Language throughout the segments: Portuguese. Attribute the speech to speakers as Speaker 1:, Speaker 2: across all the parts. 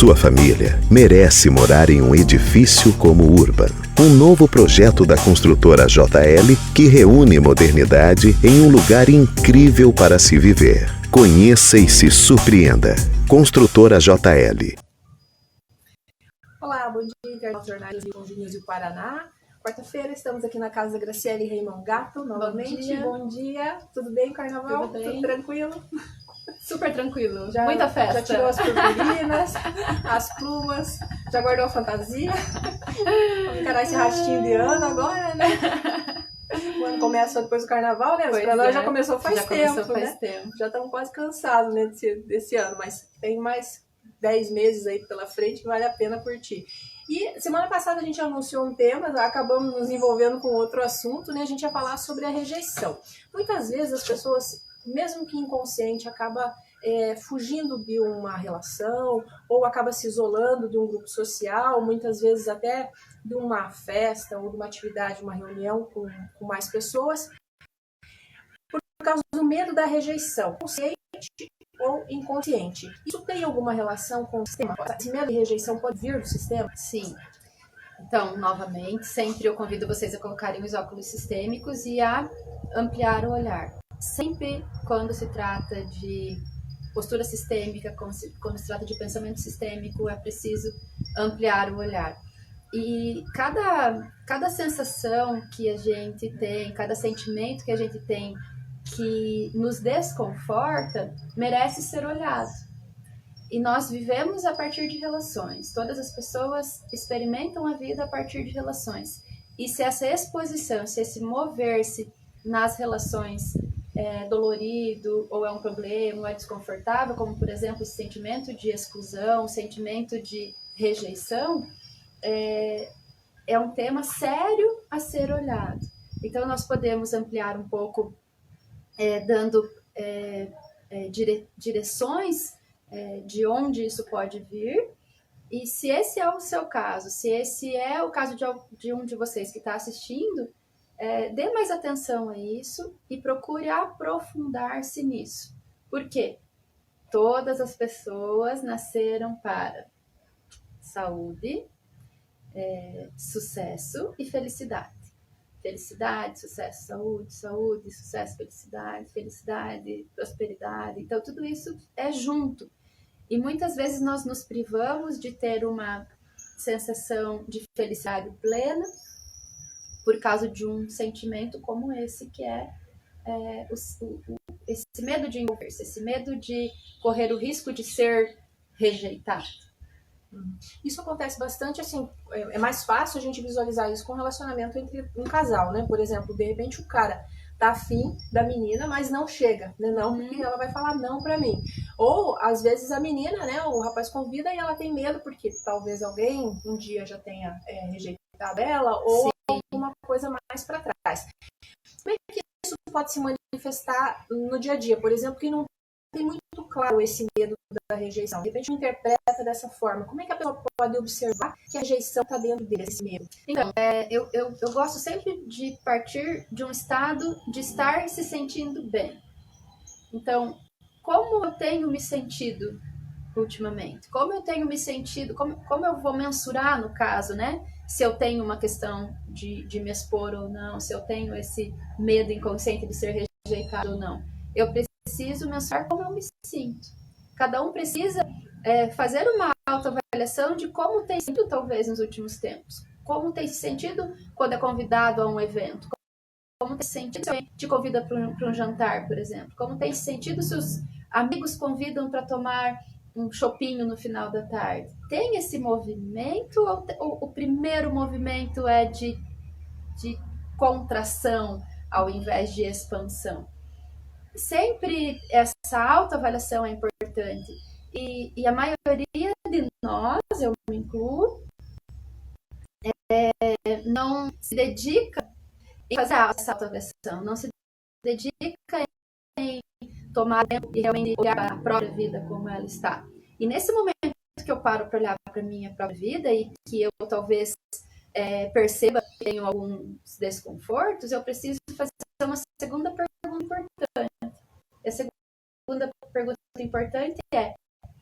Speaker 1: sua família merece morar em um edifício como o Urban. Um novo projeto da construtora JL que reúne modernidade em um lugar incrível para se viver. Conheça e se surpreenda. Construtora JL.
Speaker 2: Olá, bom dia, internautas jornais de News do Paraná. Quarta-feira estamos aqui na casa da Graciele Raymond Gato, novamente. Bom dia. Tudo bem, Carnaval?
Speaker 3: Tudo bem.
Speaker 2: Tudo tranquilo?
Speaker 3: Super tranquilo. Muita festa.
Speaker 2: Já tirou as purpurinas, as plumas, já guardou a fantasia. Vamos encarar esse rastinho de ano agora, né? O ano começa depois do Carnaval, né? Mas pra nós já começou faz tempo. Já estamos quase cansados, né, desse ano, mas tem mais 10 meses aí pela frente que vale a pena curtir. E semana passada a gente anunciou um tema, acabamos nos envolvendo com outro assunto, né? A gente ia falar sobre a rejeição. Muitas vezes as pessoas, mesmo que inconsciente, acaba fugindo de uma relação ou acaba se isolando de um grupo social, muitas vezes até de uma festa ou de uma atividade, uma reunião com mais pessoas, por causa do medo da rejeição, consciente ou inconsciente. Isso tem alguma relação com o sistema? Esse medo de rejeição pode vir do sistema?
Speaker 3: Sim. Então, novamente, sempre eu convido vocês a colocarem os óculos sistêmicos e a ampliar o olhar. Sempre quando se trata de postura sistêmica, quando se trata de pensamento sistêmico, é preciso ampliar o olhar. E cada sensação que a gente tem, cada sentimento que a gente tem que nos desconforta, merece ser olhado. E nós vivemos a partir de relações. Todas as pessoas experimentam a vida a partir de relações. E se essa exposição, se esse mover-se nas relações é dolorido, ou é um problema, ou é desconfortável, como, por exemplo, esse sentimento de exclusão, sentimento de rejeição, é um tema sério a ser olhado. Então, nós podemos ampliar um pouco dando direções de onde isso pode vir, e se esse é o seu caso, se esse é o caso de um de vocês que está assistindo, dê mais atenção a isso e procure aprofundar-se nisso. Por quê? Todas as pessoas nasceram para saúde, sucesso e felicidade. Felicidade, sucesso, saúde, sucesso, felicidade, prosperidade. Então, tudo isso é junto. E muitas vezes nós nos privamos de ter uma sensação de felicidade plena por causa de um sentimento como esse, que esse medo de envolver-se, esse medo de correr o risco de ser rejeitado.
Speaker 2: Isso acontece bastante, assim, é mais fácil a gente visualizar isso com relacionamento entre um casal, né? Por exemplo, de repente o cara tá afim da menina, mas não chega, né? Não, porque ela vai falar não pra mim. Ou, às vezes, a menina, né? O rapaz convida e ela tem medo, porque talvez alguém um dia já tenha rejeitado ela, ou alguma coisa mais pra trás. Como é que isso pode se manifestar no dia a dia? Por exemplo, que não tem muito claro esse medo da rejeição. De repente interpreta dessa forma. Como é que a pessoa pode observar que a rejeição está dentro desse medo?
Speaker 3: Então, eu gosto sempre de partir de um estado de estar se sentindo bem. Então, como eu tenho me sentido ultimamente? Como eu tenho me sentido? Como eu vou mensurar, no caso, né? Se eu tenho uma questão de me expor ou não, se eu tenho esse medo inconsciente de ser rejeitado ou não. Eu preciso mensurar como eu me sinto. Cada um precisa fazer uma autoavaliação de como tem sido, talvez, nos últimos tempos. Como tem se sentido quando é convidado a um evento. Como tem se sentido se alguém te convida para um jantar, por exemplo. Como tem se sentido se os amigos convidam para tomar um chopinho no final da tarde. Tem esse movimento ou o primeiro movimento é de contração ao invés de expansão? Sempre essa autoavaliação é importante. E a maioria de nós, eu me incluo, não se dedica em fazer essa autoavaliação, não se dedica em tomar tempo e realmente olhar a própria vida como ela está. E nesse momento que eu paro para olhar para a minha própria vida e que eu talvez perceba que tenho alguns desconfortos, eu preciso fazer uma segunda pergunta importante. A segunda pergunta importante é: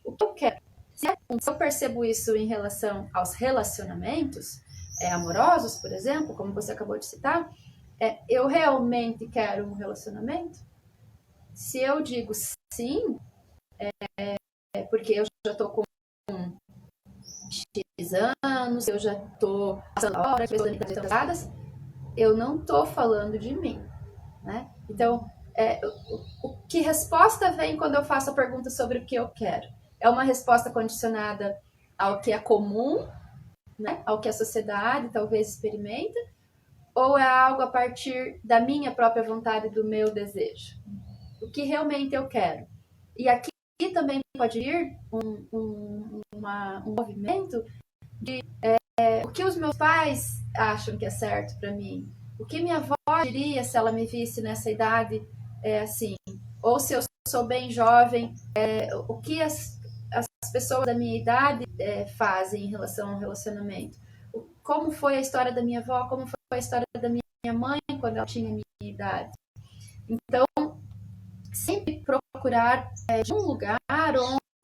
Speaker 3: o que eu quero? Se eu percebo isso em relação aos relacionamentos amorosos, por exemplo, como você acabou de citar, eu realmente quero um relacionamento? Se eu digo sim, porque eu já estou com X anos, eu já estou passando a hora, eu não estou falando de mim, né? Então, que resposta vem quando eu faço a pergunta sobre o que eu quero? É uma resposta condicionada ao que é comum, né? Ao que a sociedade talvez experimenta, ou é algo a partir da minha própria vontade, do meu desejo? O que realmente eu quero? E aqui também pode ir um movimento de o que os meus pais acham que é certo para mim, o que minha avó diria se ela me visse nessa idade assim, ou se eu sou bem jovem, o que as pessoas da minha idade fazem em relação ao relacionamento, como foi a história da minha avó, como foi a história da minha mãe quando ela tinha a minha idade. Então, sempre procurar de um lugar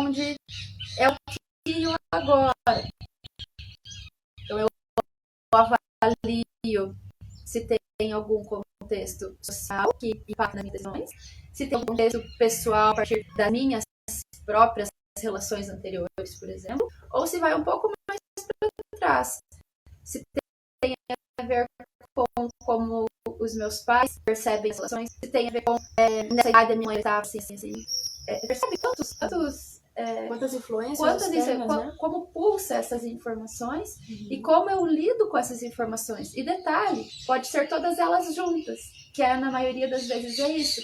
Speaker 3: onde é o que eu agora. Então, eu avalio se tem algum contexto social que impacta nas minhas decisões, se tem um contexto pessoal a partir das minhas próprias relações anteriores, por exemplo, ou se vai um pouco mais para trás. Se tem a ver com como os meus pais percebem as relações, se tem a ver com nessa idade a minha mãe estava assim. Percebe
Speaker 2: quantas influências externas, né?
Speaker 3: Como pulsa essas informações e como eu lido com essas informações. E detalhe, pode ser todas elas juntas, que na maioria das vezes é isso.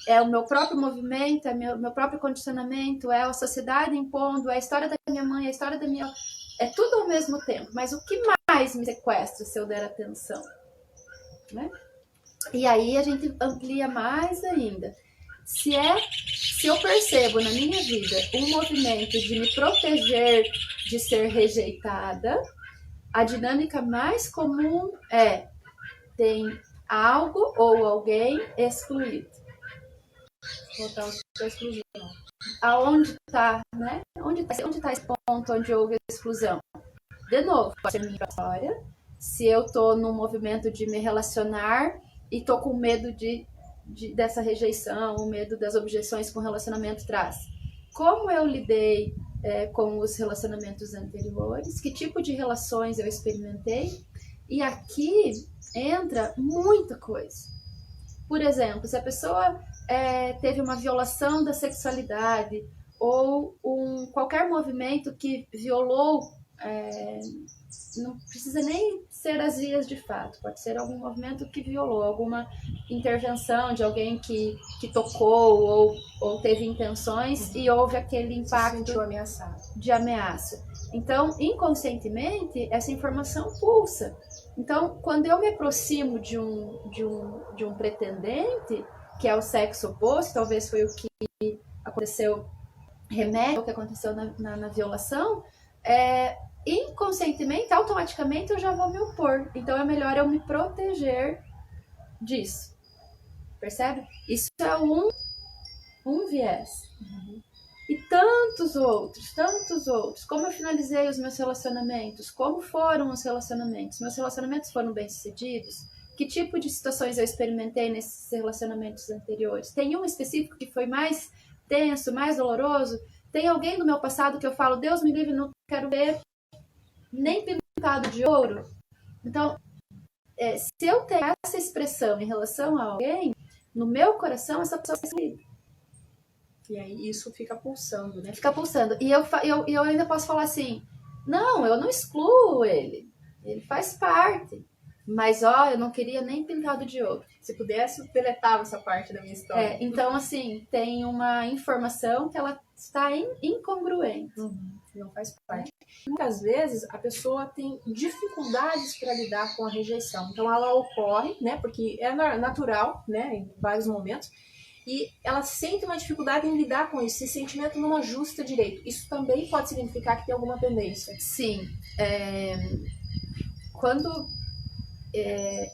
Speaker 3: É o meu próprio movimento, é meu próprio condicionamento, é a sociedade impondo, é a história da minha mãe, é a história da minha... É tudo ao mesmo tempo, mas o que mais me sequestra se eu der atenção? Né? E aí a gente amplia mais ainda. Se eu percebo na minha vida um movimento de me proteger de ser rejeitada, a dinâmica mais comum tem algo ou alguém excluído. Botar o exclusivo. Aonde está, né? Onde está esse ponto onde houve exclusão? De novo, pode ser minha história. Se eu estou num movimento de me relacionar e estou com medo dessa rejeição, o medo das objeções que o relacionamento traz. Como eu lidei com os relacionamentos anteriores? Que tipo de relações eu experimentei? E aqui entra muita coisa. Por exemplo, se a pessoa teve uma violação da sexualidade ou qualquer movimento que violou, não precisa nem ser as vias de fato, pode ser algum movimento que violou, alguma intervenção de alguém que tocou ou teve intenções e houve aquele impacto de ameaça. Então, inconscientemente, essa informação pulsa. Então, quando eu me aproximo de um pretendente, que é o sexo oposto, talvez foi o que aconteceu, remete ao que aconteceu na violação, inconscientemente, automaticamente eu já vou me opor. Então é melhor eu me proteger disso. Percebe? Isso é um viés. E tantos outros. Como eu finalizei os meus relacionamentos? Como foram os relacionamentos? Meus relacionamentos foram bem-sucedidos? Que tipo de situações eu experimentei nesses relacionamentos anteriores? Tem um específico que foi mais tenso, mais doloroso? Tem alguém do meu passado que eu falo, Deus me livre, não quero ver nem pintado de ouro? Então, se eu tenho essa expressão em relação a alguém, no meu coração, essa pessoa está excluída.
Speaker 2: E aí isso fica pulsando, né?
Speaker 3: Fica pulsando. E eu ainda posso falar assim, não, eu não excluo ele. Ele faz parte. Mas, eu não queria nem pintado de ouro.
Speaker 2: Se pudesse, eu deletava essa parte da minha história.
Speaker 3: Então, assim, tem uma informação que ela está incongruente.
Speaker 2: Não faz parte. Muitas vezes, a pessoa tem dificuldades para lidar com a rejeição. Então, ela ocorre, né? Porque é natural, né? Em vários momentos. E ela sente uma dificuldade em lidar com isso. Esse sentimento não ajusta direito. Isso também pode significar que tem alguma pendência.
Speaker 3: Sim. Quando...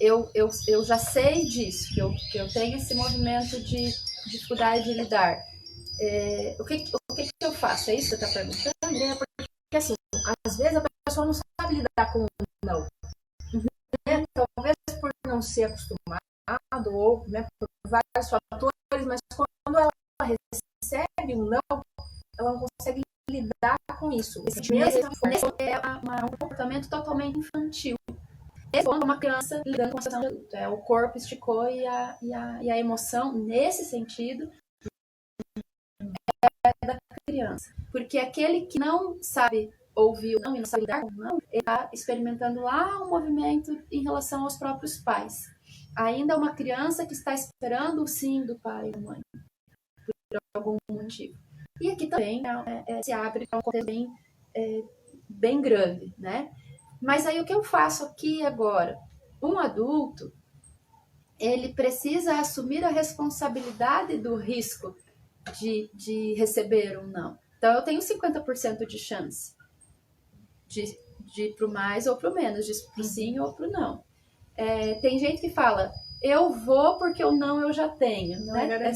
Speaker 3: eu já sei disso, que eu tenho esse movimento de dificuldade de lidar. O que que eu faço? É isso que você está perguntando?
Speaker 2: Porque assim, às vezes a pessoa não sabe lidar com o não. Né? Talvez por não ser acostumado, ou né, por vários fatores, mas quando ela recebe um não, ela não consegue lidar com isso.
Speaker 3: Nesse é um comportamento totalmente infantil. É quando uma criança lidando com a situação de adulto. O corpo esticou e a emoção, nesse sentido, é da criança. Porque aquele que não sabe ouvir o não e não sabe lidar com o não, ele está experimentando lá um movimento em relação aos próprios pais. Ainda é uma criança que está esperando o sim do pai e da mãe, por algum motivo. E aqui também se abre para um contexto bem grande, né? Mas aí o que eu faço aqui agora? Um adulto, ele precisa assumir a responsabilidade do risco de receber um não. Então eu tenho 50% de chance de ir pro mais ou pro menos, de ir pro sim ou pro não. Tem gente que fala, eu vou porque o não eu já tenho. Não, né?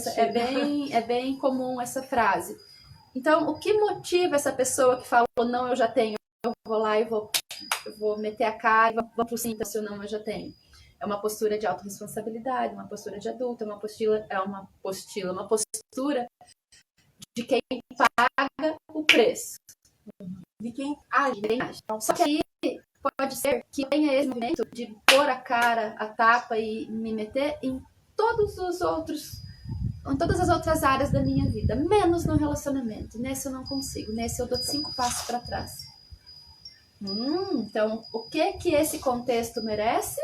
Speaker 3: É bem comum essa frase. Então, o que motiva essa pessoa que fala, não, eu já tenho, eu vou lá e vou meter a cara e vou pro sim, se eu não, eu já tenho. É uma postura de autorresponsabilidade, uma postura de adulto, uma postura de quem paga o preço.
Speaker 2: De quem age.
Speaker 3: Só que aí pode ser que tenha esse movimento de pôr a cara, a tapa e me meter em todas as outras áreas da minha vida, menos no relacionamento. Nesse eu não consigo, nesse eu dou 5 passos para trás. Então, o que esse contexto merece?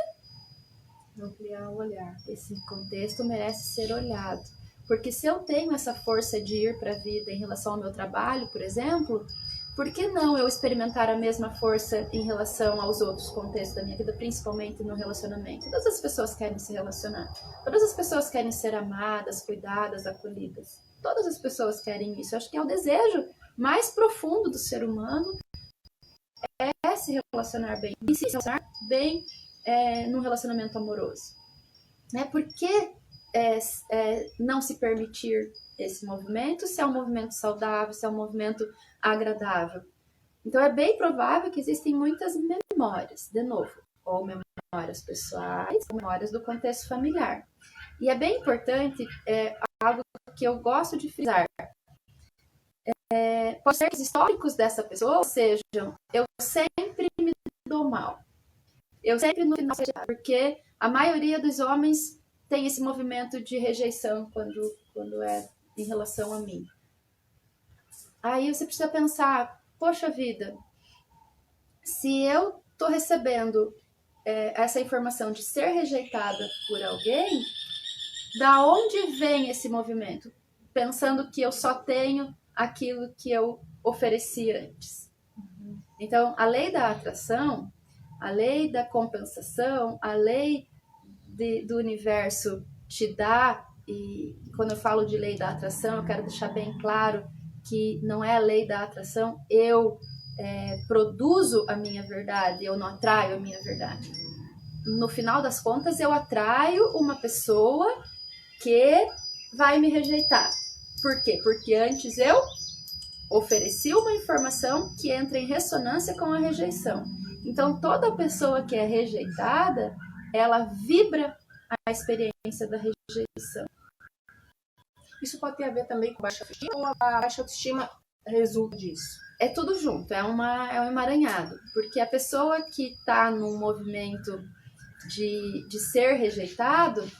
Speaker 3: Ampliar o olhar. Esse contexto merece ser olhado. Porque se eu tenho essa força de ir para a vida em relação ao meu trabalho, por exemplo, por que não eu experimentar a mesma força em relação aos outros contextos da minha vida, principalmente no relacionamento? Todas as pessoas querem se relacionar. Todas as pessoas querem ser amadas, cuidadas, acolhidas. Todas as pessoas querem isso. Eu acho que é o desejo mais profundo do ser humano é se relacionar bem. E se relacionar bem num relacionamento amoroso. Né? Por que não se permitir esse movimento se é um movimento saudável, se é um movimento agradável? Então é bem provável que existem muitas memórias, de novo, ou memórias pessoais, ou memórias do contexto familiar. E é bem importante, algo que eu gosto de frisar, pode ser que os históricos dessa pessoa sejam, eu sempre me dou mal, eu sempre no final seja, porque a maioria dos homens tem esse movimento de rejeição quando é em relação a mim. Aí você precisa pensar, poxa vida, se eu estou recebendo essa informação de ser rejeitada por alguém, da onde vem esse movimento? Pensando que eu só tenho aquilo que eu ofereci antes. Então, a lei da atração, a lei da compensação, a lei do universo te dá, e quando eu falo de lei da atração, eu quero deixar bem claro que não é a lei da atração, eu produzo a minha verdade, eu não atraio a minha verdade. No final das contas, eu atraio uma pessoa que vai me rejeitar. Por quê? Porque antes eu ofereci uma informação que entra em ressonância com a rejeição. Então, toda pessoa que é rejeitada, ela vibra a experiência da rejeição.
Speaker 2: Isso pode ter a ver também com baixa autoestima, ou a baixa autoestima resulta disso?
Speaker 3: É tudo junto, é um emaranhado. Porque a pessoa que está num movimento de ser rejeitado,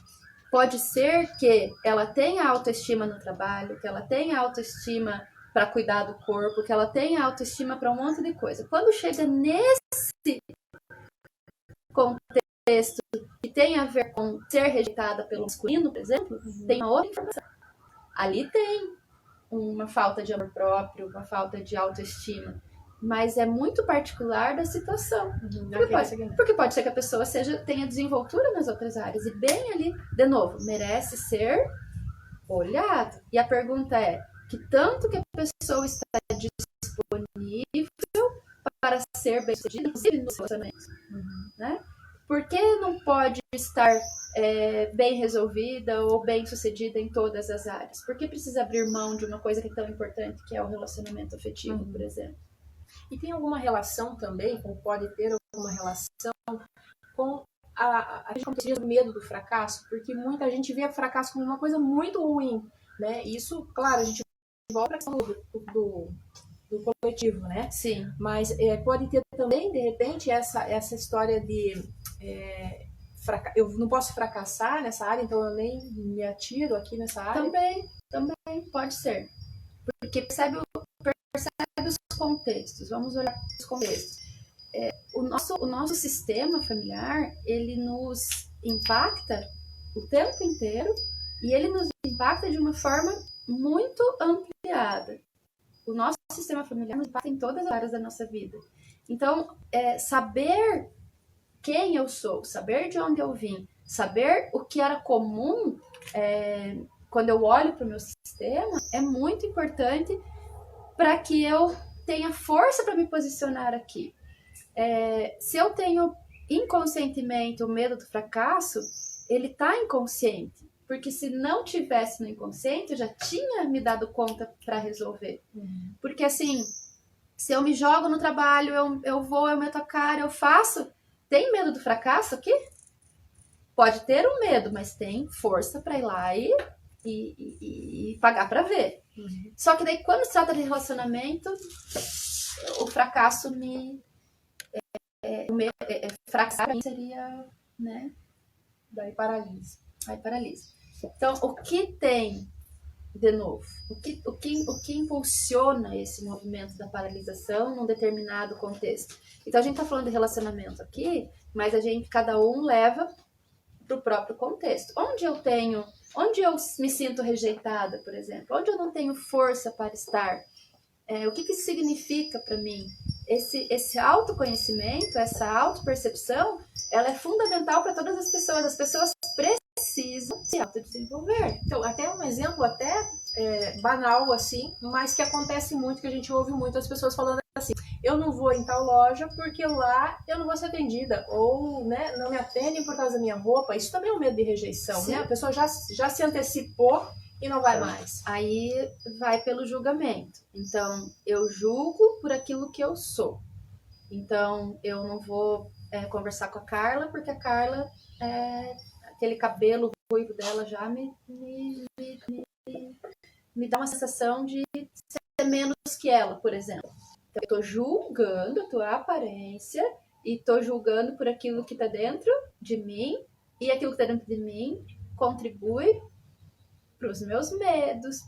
Speaker 3: pode ser que ela tenha autoestima no trabalho, que ela tenha autoestima para cuidar do corpo, que ela tenha autoestima para um monte de coisa. Quando chega nesse contexto que tem a ver com ser rejeitada pelo masculino, por exemplo, tem uma outra informação. Ali tem uma falta de amor próprio, uma falta de autoestima, mas é muito particular da situação. Porque pode ser que a pessoa tenha desenvoltura nas outras áreas e bem ali, de novo, merece ser olhado. E a pergunta é, que tanto que a pessoa está disponível para ser bem-sucedida, inclusive nos relacionamentos, né? Por que não pode estar bem resolvida ou bem sucedida em todas as áreas? Por que precisa abrir mão de uma coisa que é tão importante, que é o relacionamento afetivo, por exemplo?
Speaker 2: E tem alguma relação também, ou pode ter alguma relação com a gente diz o medo do fracasso? Porque muita gente vê o fracasso como uma coisa muito ruim, né? Isso, claro, a gente volta para a questão do coletivo, né?
Speaker 3: Sim.
Speaker 2: Mas pode ter também, de repente, essa história de eu não posso fracassar nessa área, então eu nem me atiro aqui nessa área.
Speaker 3: Também pode ser. Porque percebe os contextos. Vamos olhar os contextos. O nosso sistema familiar, ele nos impacta o tempo inteiro e ele nos impacta de uma forma muito ampliada. O nosso sistema familiar nos impacta em todas as áreas da nossa vida. Então, saber quem eu sou, saber de onde eu vim, saber o que era comum quando eu olho para o meu sistema, é muito importante para que eu tenha força para me posicionar aqui. Se eu tenho inconscientemente o medo do fracasso, ele está inconsciente. Porque se não tivesse no inconsciente, eu já tinha me dado conta para resolver. Porque assim, se eu me jogo no trabalho, eu vou, eu meto a cara, eu faço. Tem medo do fracasso aqui? Pode ter um medo, mas tem força para ir lá e pagar para ver. Só que daí, quando se trata de relacionamento, o fracasso fracassar pra mim seria, né?
Speaker 2: Daí paralisa.
Speaker 3: Aí paralisa. Então, o que tem, de novo, o que impulsiona esse movimento da paralisação num determinado contexto? Então, a gente está falando de relacionamento aqui, mas cada um leva para o próprio contexto. Onde eu me sinto rejeitada, por exemplo? Onde eu não tenho força para estar? O que significa para mim? Esse autoconhecimento, essa autopercepção, ela é fundamental para todas as pessoas. As pessoas precisam se autodesenvolver.
Speaker 2: Então, até um exemplo banal, assim, mas que acontece muito, que a gente ouve muito as pessoas falando assim: eu não vou em tal loja porque lá eu não vou ser atendida, ou, né, não me atendem por causa da minha roupa. Isso também é um medo de rejeição, né? A pessoa já se antecipou e não vai mais.
Speaker 3: Aí vai pelo julgamento. Então, eu julgo por aquilo que eu sou. Então, eu não vou conversar com a Carla, porque a Carla, aquele cabelo ruivo dela já me dá uma sensação de ser menos que ela, por exemplo. Então, eu tô julgando a tua aparência e tô julgando por aquilo que tá dentro de mim, e aquilo que tá dentro de mim contribui para os meus medos,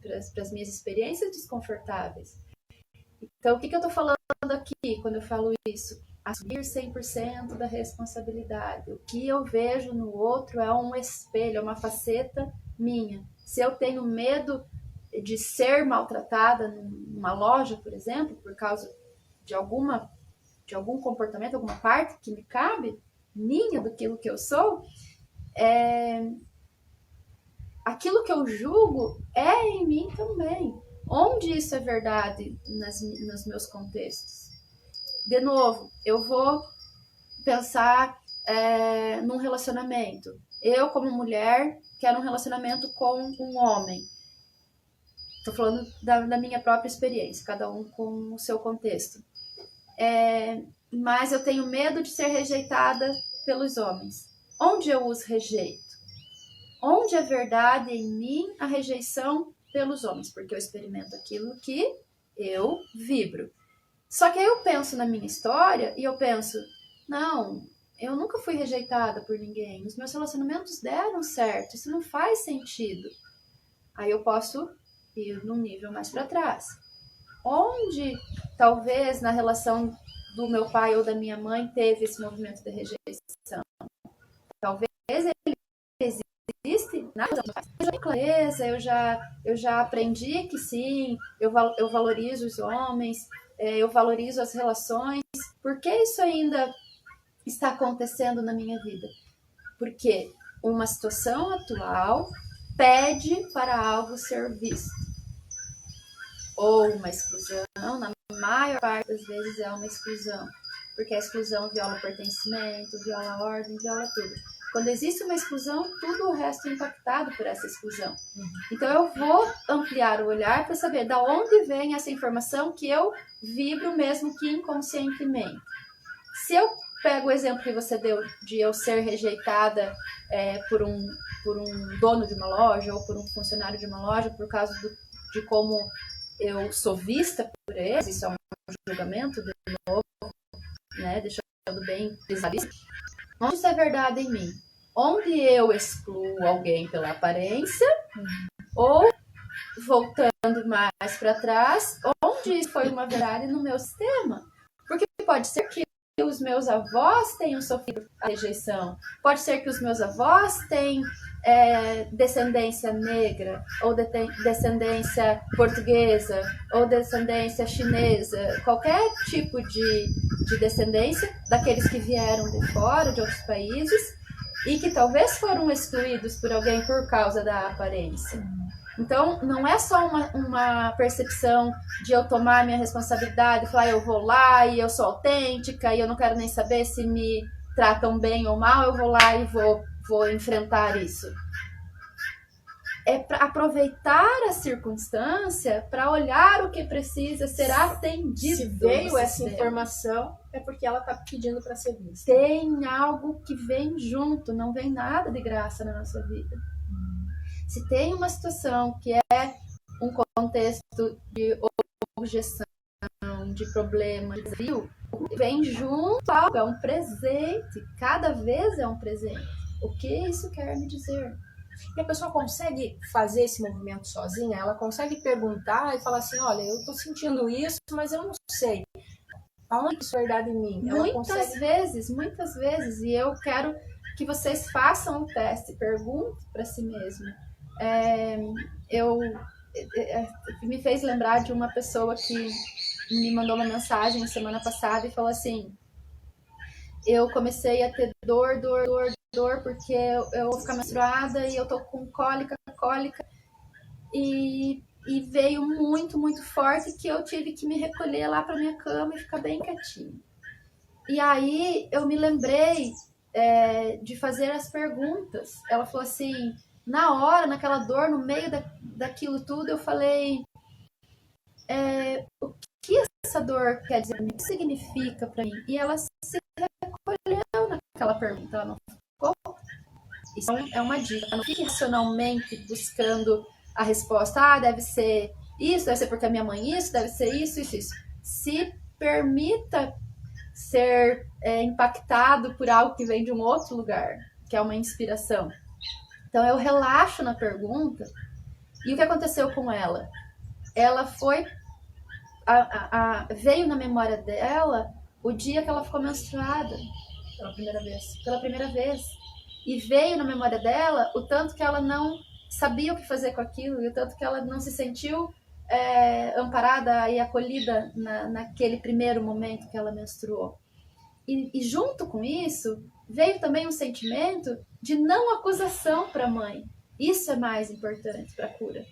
Speaker 3: para as minhas experiências desconfortáveis. Então, o que eu estou falando aqui quando eu falo isso? Assumir 100% da responsabilidade. O que eu vejo no outro é um espelho, é uma faceta minha. Se eu tenho medo de ser maltratada numa loja, por exemplo, por causa de algum comportamento, alguma parte que me cabe, minha, daquilo que eu sou, aquilo que eu julgo é em mim também. Onde isso é verdade nos meus contextos? De novo, eu vou pensar num relacionamento. Eu, como mulher, quero um relacionamento com um homem. Estou falando da minha própria experiência, cada um com o seu contexto. Mas eu tenho medo de ser rejeitada pelos homens. Onde eu os rejeito? Onde é verdade em mim a rejeição pelos homens? Porque eu experimento aquilo que eu vibro. Só que aí eu penso na minha história e eu penso, não, eu nunca fui rejeitada por ninguém. Os meus relacionamentos deram certo, isso não faz sentido. Aí eu posso ir num nível mais para trás. Onde, talvez, na relação do meu pai ou da minha mãe, teve esse movimento de rejeição? Talvez ele existe na clareza, eu já aprendi que sim, eu valorizo os homens, eu valorizo as relações. Por que isso ainda está acontecendo na minha vida? Porque uma situação atual pede para algo ser visto. Ou uma exclusão, na maior parte das vezes é uma exclusão. porque a exclusão viola o pertencimento, viola a ordem, viola tudo. Quando existe uma exclusão, tudo o resto é impactado por essa exclusão. Então eu vou ampliar o olhar para saber da onde vem essa informação que eu vibro mesmo que inconscientemente. Se eu pego o exemplo que você deu de eu ser rejeitada por um dono de uma loja ou por um funcionário de uma loja por causa de como eu sou vista por eles, isso é um julgamento de novo, né, deixando bem desavisado. Onde isso é verdade em mim? Onde eu excluo alguém pela aparência ou, voltando mais para trás, onde isso foi uma verdade no meu sistema? Porque pode ser que os meus avós tenham sofrido a rejeição, pode ser que os meus avós tenham descendência negra, ou descendência portuguesa, ou descendência chinesa, qualquer tipo de descendência daqueles que vieram de fora, de outros países, e que talvez foram excluídos por alguém por causa da aparência. Então, não é só uma percepção de eu tomar minha responsabilidade e falar, eu vou lá e eu sou autêntica e eu não quero nem saber se me tratam bem ou mal, eu vou lá e vou enfrentar isso. É para aproveitar a circunstância para olhar o que precisa ser atendido.
Speaker 2: Se veio essa informação, é porque ela está pedindo para ser vista.
Speaker 3: Tem algo que vem junto, não vem nada de graça na nossa vida. Se tem uma situação que é um contexto de objeção, de problema, de desafio, vem junto algo, é um presente, cada vez é um presente. O que isso quer me dizer?
Speaker 2: E a pessoa consegue fazer esse movimento sozinha? Ela consegue perguntar e falar assim, olha, eu estou sentindo isso, mas eu não sei. Aonde isso é verdade em mim?
Speaker 3: Muitas vezes, e eu quero que vocês façam um teste, perguntem para si mesmo. Me fez lembrar de uma pessoa que me mandou uma mensagem semana passada e falou assim, eu comecei a ter dor, porque eu vou ficar menstruada e eu tô com cólica, e veio muito, muito forte que eu tive que me recolher lá pra minha cama e ficar bem quietinha. E aí eu me lembrei de fazer as perguntas. Ela falou assim, na hora, naquela dor, no meio daquilo tudo, eu falei, o que essa dor quer dizer pra mim? O que significa pra mim? E ela se recolheu naquela pergunta, ela não ficou. Isso é uma dica, não fique racionalmente buscando a resposta, deve ser isso, deve ser porque a minha mãe isso, deve ser isso. Se permita ser impactado por algo que vem de um outro lugar, que é uma inspiração. Então eu relaxo na pergunta. E o que aconteceu com ela? Ela foi veio na memória dela o dia que ela ficou menstruada pela primeira vez, e veio na memória dela o tanto que ela não sabia o que fazer com aquilo, e o tanto que ela não se sentiu amparada e acolhida naquele primeiro momento que ela menstruou. E junto com isso veio também um sentimento de não acusação para a mãe. Isso é mais importante para a cura.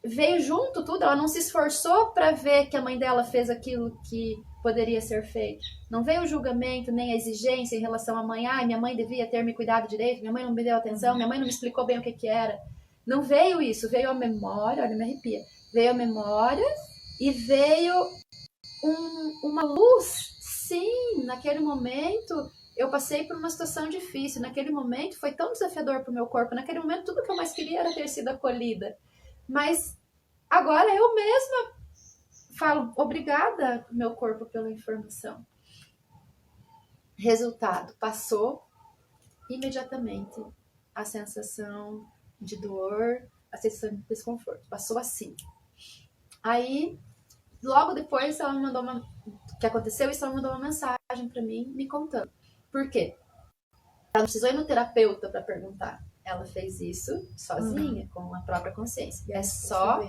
Speaker 3: Veio junto tudo, ela não se esforçou para ver que a mãe dela fez aquilo que poderia ser feito. Não veio o julgamento, nem a exigência em relação à mãe. Minha mãe devia ter me cuidado direito, minha mãe não me deu atenção, minha mãe não me explicou bem o que era. Não veio isso, veio a memória, olha, me arrepia. Veio a memória e veio uma luz. Sim, naquele momento eu passei por uma situação difícil, naquele momento foi tão desafiador para o meu corpo, naquele momento tudo que eu mais queria era ter sido acolhida. Mas agora eu mesma falo, obrigada, meu corpo, pela informação. Resultado, passou imediatamente a sensação de dor, a sensação de desconforto. Passou assim. Aí, logo depois, ela me mandou o que aconteceu, e ela mandou uma mensagem para mim, me contando. Por quê? Ela não precisou ir no terapeuta para perguntar. Ela fez isso sozinha, com a própria consciência. É só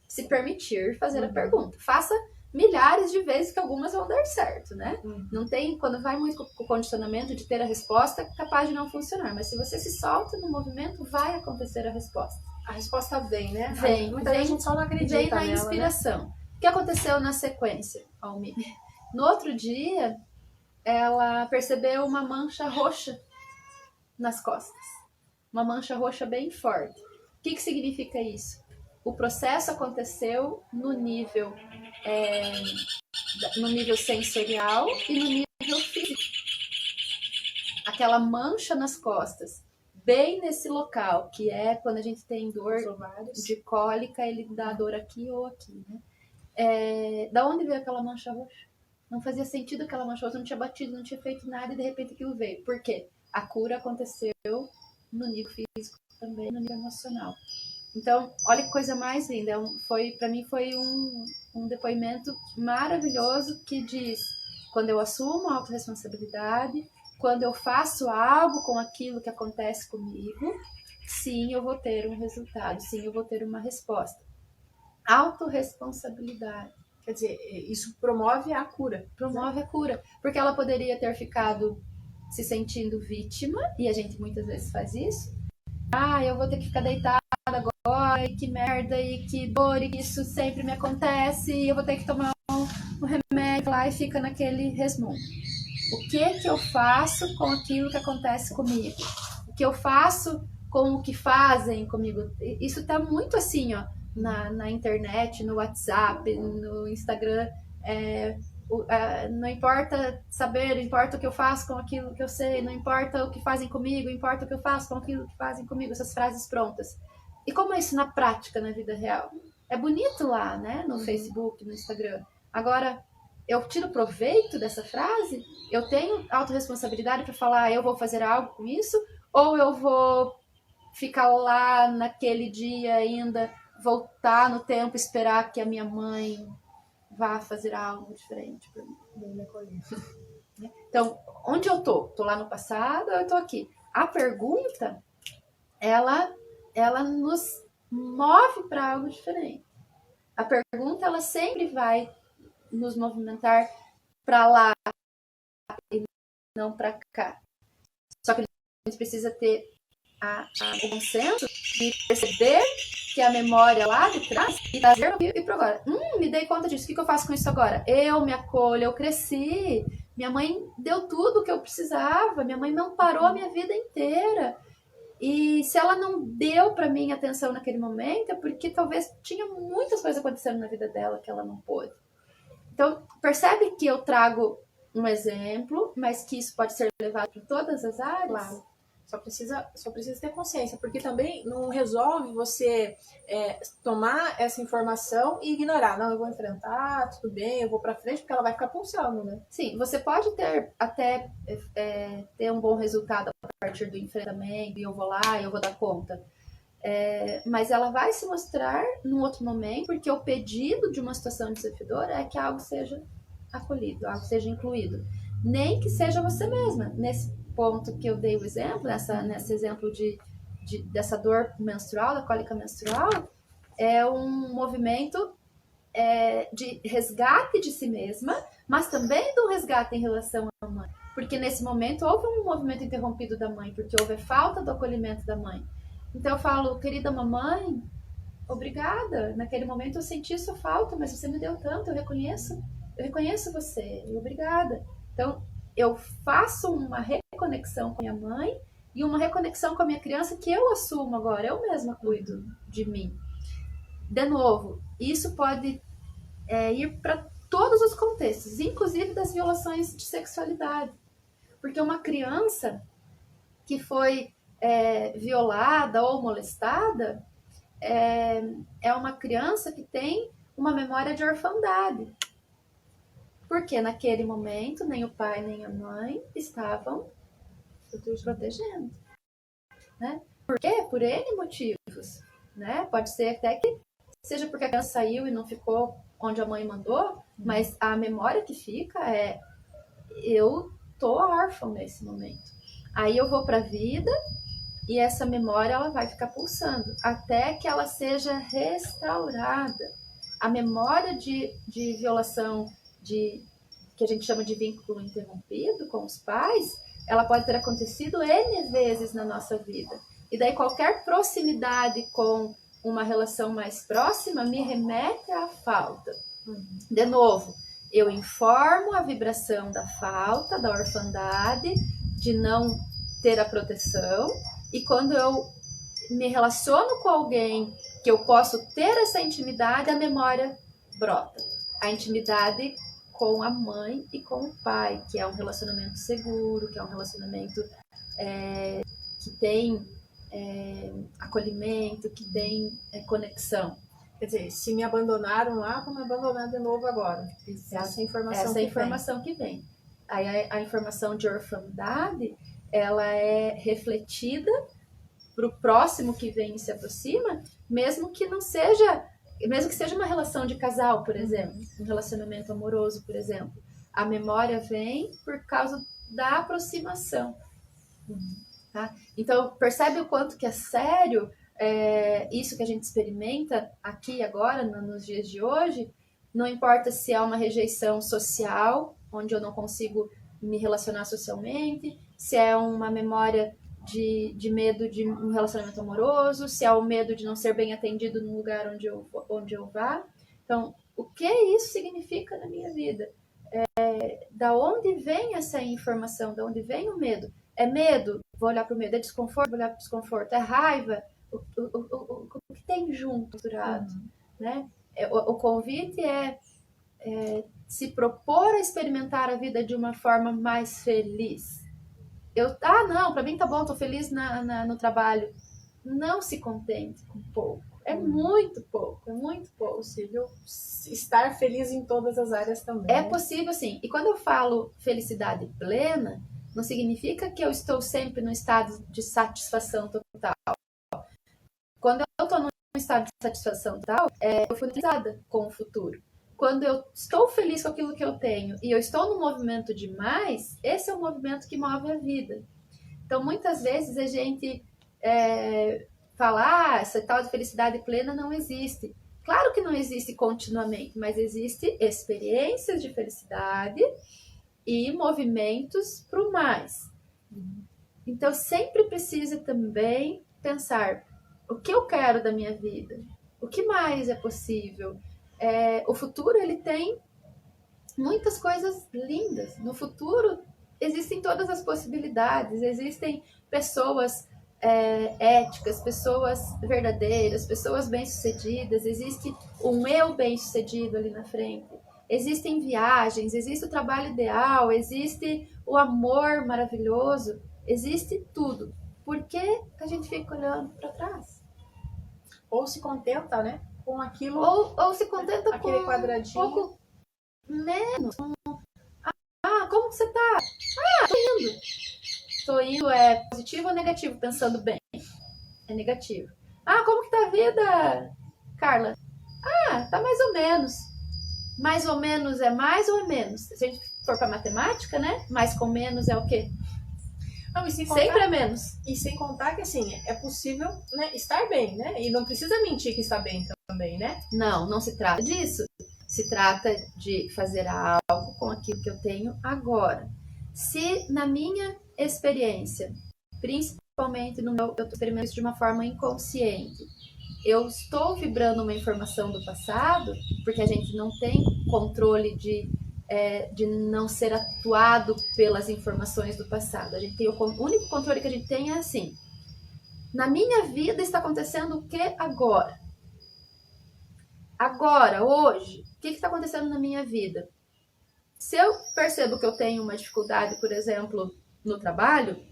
Speaker 3: se permitir fazer a pergunta. Faça milhares de vezes, que algumas vão dar certo, né? Não tem, quando vai muito com o condicionamento de ter a resposta, é capaz de não funcionar. Mas se você se solta no movimento, vai acontecer a resposta.
Speaker 2: A resposta vem, né?
Speaker 3: Muita gente
Speaker 2: só não acredita
Speaker 3: vem na
Speaker 2: nela,
Speaker 3: inspiração. Né? O que aconteceu na sequência, Almi? No outro dia, ela percebeu uma mancha roxa nas costas. Uma mancha roxa bem forte. O que significa isso? O processo aconteceu no nível sensorial e no nível físico. Aquela mancha nas costas, bem nesse local, que é quando a gente tem dor de cólica, ele dá dor aqui ou aqui, né? Da onde veio aquela mancha roxa? Não fazia sentido aquela mancha roxa, não tinha batido, não tinha feito nada e de repente aquilo veio. Por quê? A cura aconteceu no nível físico também, no nível emocional. Então, olha que coisa mais linda. Para mim foi um depoimento maravilhoso que diz: quando eu assumo a autorresponsabilidade, quando eu faço algo com aquilo que acontece comigo, sim, eu vou ter um resultado, sim, eu vou ter uma resposta. Autorresponsabilidade.
Speaker 2: Quer dizer, isso promove a cura.
Speaker 3: Promove a cura. Porque ela poderia ter ficado se sentindo vítima, e a gente muitas vezes faz isso. Eu vou ter que ficar deitada agora, e que merda, e que dor, e que isso sempre me acontece, e eu vou ter que tomar um remédio lá e fica naquele resmungo. O que eu faço com aquilo que acontece comigo? O que eu faço com o que fazem comigo? Isso tá muito assim, ó, na internet, no WhatsApp, no Instagram. Não importa saber, importa o que eu faço com aquilo que eu sei, não importa o que fazem comigo, importa o que eu faço com aquilo que fazem comigo, essas frases prontas. E como é isso na prática, na vida real? É bonito lá, né? No Facebook, no Instagram. Agora, eu tiro proveito dessa frase? Eu tenho autorresponsabilidade para falar, eu vou fazer algo com isso? Ou eu vou ficar lá naquele dia ainda, voltar no tempo, esperar que a minha mãe vá fazer algo diferente para mim? Então, onde eu tô? Tô lá no passado ou eu tô aqui? A pergunta, ela nos move para algo diferente. A pergunta, ela sempre vai nos movimentar para lá e não para cá. Só que a gente precisa ter o bom senso de perceber que a memória lá de trás e trazer e para agora. Me dei conta disso. O que eu faço com isso agora? Eu me acolho, eu cresci. Minha mãe deu tudo o que eu precisava. Minha mãe não parou a minha vida inteira. E se ela não deu para mim atenção naquele momento, é porque talvez tinha muitas coisas acontecendo na vida dela que ela não pôde. Então, percebe que eu trago um exemplo, mas que isso pode ser levado para todas as áreas?
Speaker 2: Claro. Só precisa ter consciência, porque também não resolve você tomar essa informação e ignorar. Não, eu vou enfrentar, tudo bem, eu vou pra frente, porque ela vai ficar pulsando, né?
Speaker 3: Sim, você pode até ter um bom resultado a partir do enfrentamento, e eu vou lá, eu vou dar conta. Mas ela vai se mostrar num outro momento, porque o pedido de uma situação desafiadora é que algo seja acolhido, algo seja incluído. Nem que seja você mesma. Nesse ponto que eu dei o exemplo, nesse exemplo dessa dor menstrual, da cólica menstrual, é um movimento de resgate de si mesma, mas também de um resgate em relação à mãe. Porque nesse momento houve um movimento interrompido da mãe, porque houve falta do acolhimento da mãe. Então eu falo, querida mamãe, obrigada. Naquele momento eu senti sua falta, mas você me deu tanto, eu reconheço você, obrigada. Então eu faço uma reconexão com minha mãe e uma reconexão com a minha criança que eu assumo agora, eu mesma cuido de mim. De novo, isso pode ir para todos os contextos, inclusive das violações de sexualidade. Porque uma criança que foi violada ou molestada é uma criança que tem uma memória de orfandade. Porque naquele momento nem o pai nem a mãe estavam protegendo. Né? Por quê? Por N motivos. Né? Pode ser até que seja porque a criança saiu e não ficou onde a mãe mandou, mas a memória que fica é: eu tô órfã nesse momento. Aí eu vou para a vida e essa memória ela vai ficar pulsando até que ela seja restaurada. A memória de violação que a gente chama de vínculo interrompido com os pais, ela pode ter acontecido N vezes na nossa vida. E daí qualquer proximidade com uma relação mais próxima me remete à falta. De novo, Eu informo a vibração da falta, da orfandade, de não ter a proteção, e quando eu me relaciono com alguém que eu posso ter essa intimidade, a memória brota. A intimidade com a mãe e com o pai, que é um relacionamento seguro, que é um relacionamento que tem acolhimento, que tem conexão.
Speaker 2: Quer dizer, se me abandonaram lá, vão me abandonar de novo agora. Essa é a informação que
Speaker 3: vem. Aí a informação de orfandade, ela é refletida para o próximo que vem e se aproxima, mesmo que seja uma relação de casal, por exemplo, um relacionamento amoroso, por exemplo. A memória vem por causa da aproximação. Tá? Então, percebe o quanto que é sério isso que a gente experimenta aqui agora, nos dias de hoje. Não importa se é uma rejeição social, onde eu não consigo me relacionar socialmente, se é uma memória de medo de um relacionamento amoroso, se é o medo de não ser bem atendido no lugar onde eu vá. Então, o que isso significa na minha vida? Da onde vem essa informação? Da onde vem o medo? É medo? Vou olhar para o medo. É desconforto? Vou olhar para o desconforto. É raiva? O que tem junto, né? O convite é se propor a experimentar a vida de uma forma mais feliz. Não, para mim tá bom, tô feliz no trabalho. Não se contente com pouco. É muito pouco.
Speaker 2: É possível estar feliz em todas as áreas também.
Speaker 3: É possível, sim. E quando eu falo felicidade plena, não significa que eu estou sempre no estado de satisfação total. Quando eu estou num estado de satisfação total, eu fui realizada com o futuro. Quando eu estou feliz com aquilo que eu tenho e eu estou no movimento demais, esse é o movimento que move a vida. Então, muitas vezes a gente fala, essa tal de felicidade plena não existe. Claro que não existe continuamente, mas existe experiências de felicidade e movimentos para o mais. Então, sempre precisa também pensar o que eu quero da minha vida, o que mais é possível. O futuro, ele tem muitas coisas lindas. No futuro existem todas as possibilidades, existem pessoas éticas, pessoas verdadeiras, pessoas bem-sucedidas, existe um eu bem-sucedido ali na frente, existem viagens, existe o trabalho ideal, existe o amor maravilhoso, existe tudo. Por que a gente fica olhando para trás?
Speaker 2: Ou se contenta, né? Com aquilo,
Speaker 3: ou se contenta
Speaker 2: aquele
Speaker 3: com
Speaker 2: quadradinho.
Speaker 3: Um pouco menos. Como que você tá? Tô indo. É positivo ou negativo? Pensando bem. É negativo. Como que tá a vida, Carla? Tá mais ou menos. Mais ou menos é mais ou é menos? Se a gente for pra matemática, né? Mais com menos é o quê?
Speaker 2: Não, e sem contar,
Speaker 3: sempre é menos.
Speaker 2: E sem contar que, assim, é possível, né, estar bem, né? E não precisa mentir que está bem também, né?
Speaker 3: Não se trata disso. Se trata de fazer algo com aquilo que eu tenho agora. Se na minha experiência, principalmente no meu, eu estou experimentando isso de uma forma inconsciente, eu estou vibrando uma informação do passado, porque a gente não tem controle de não ser atuado pelas informações do passado. A gente tem o único controle que a gente tem é assim: na minha vida está acontecendo o que agora? Agora, hoje, o que está acontecendo na minha vida? Se eu percebo que eu tenho uma dificuldade, por exemplo, no trabalho,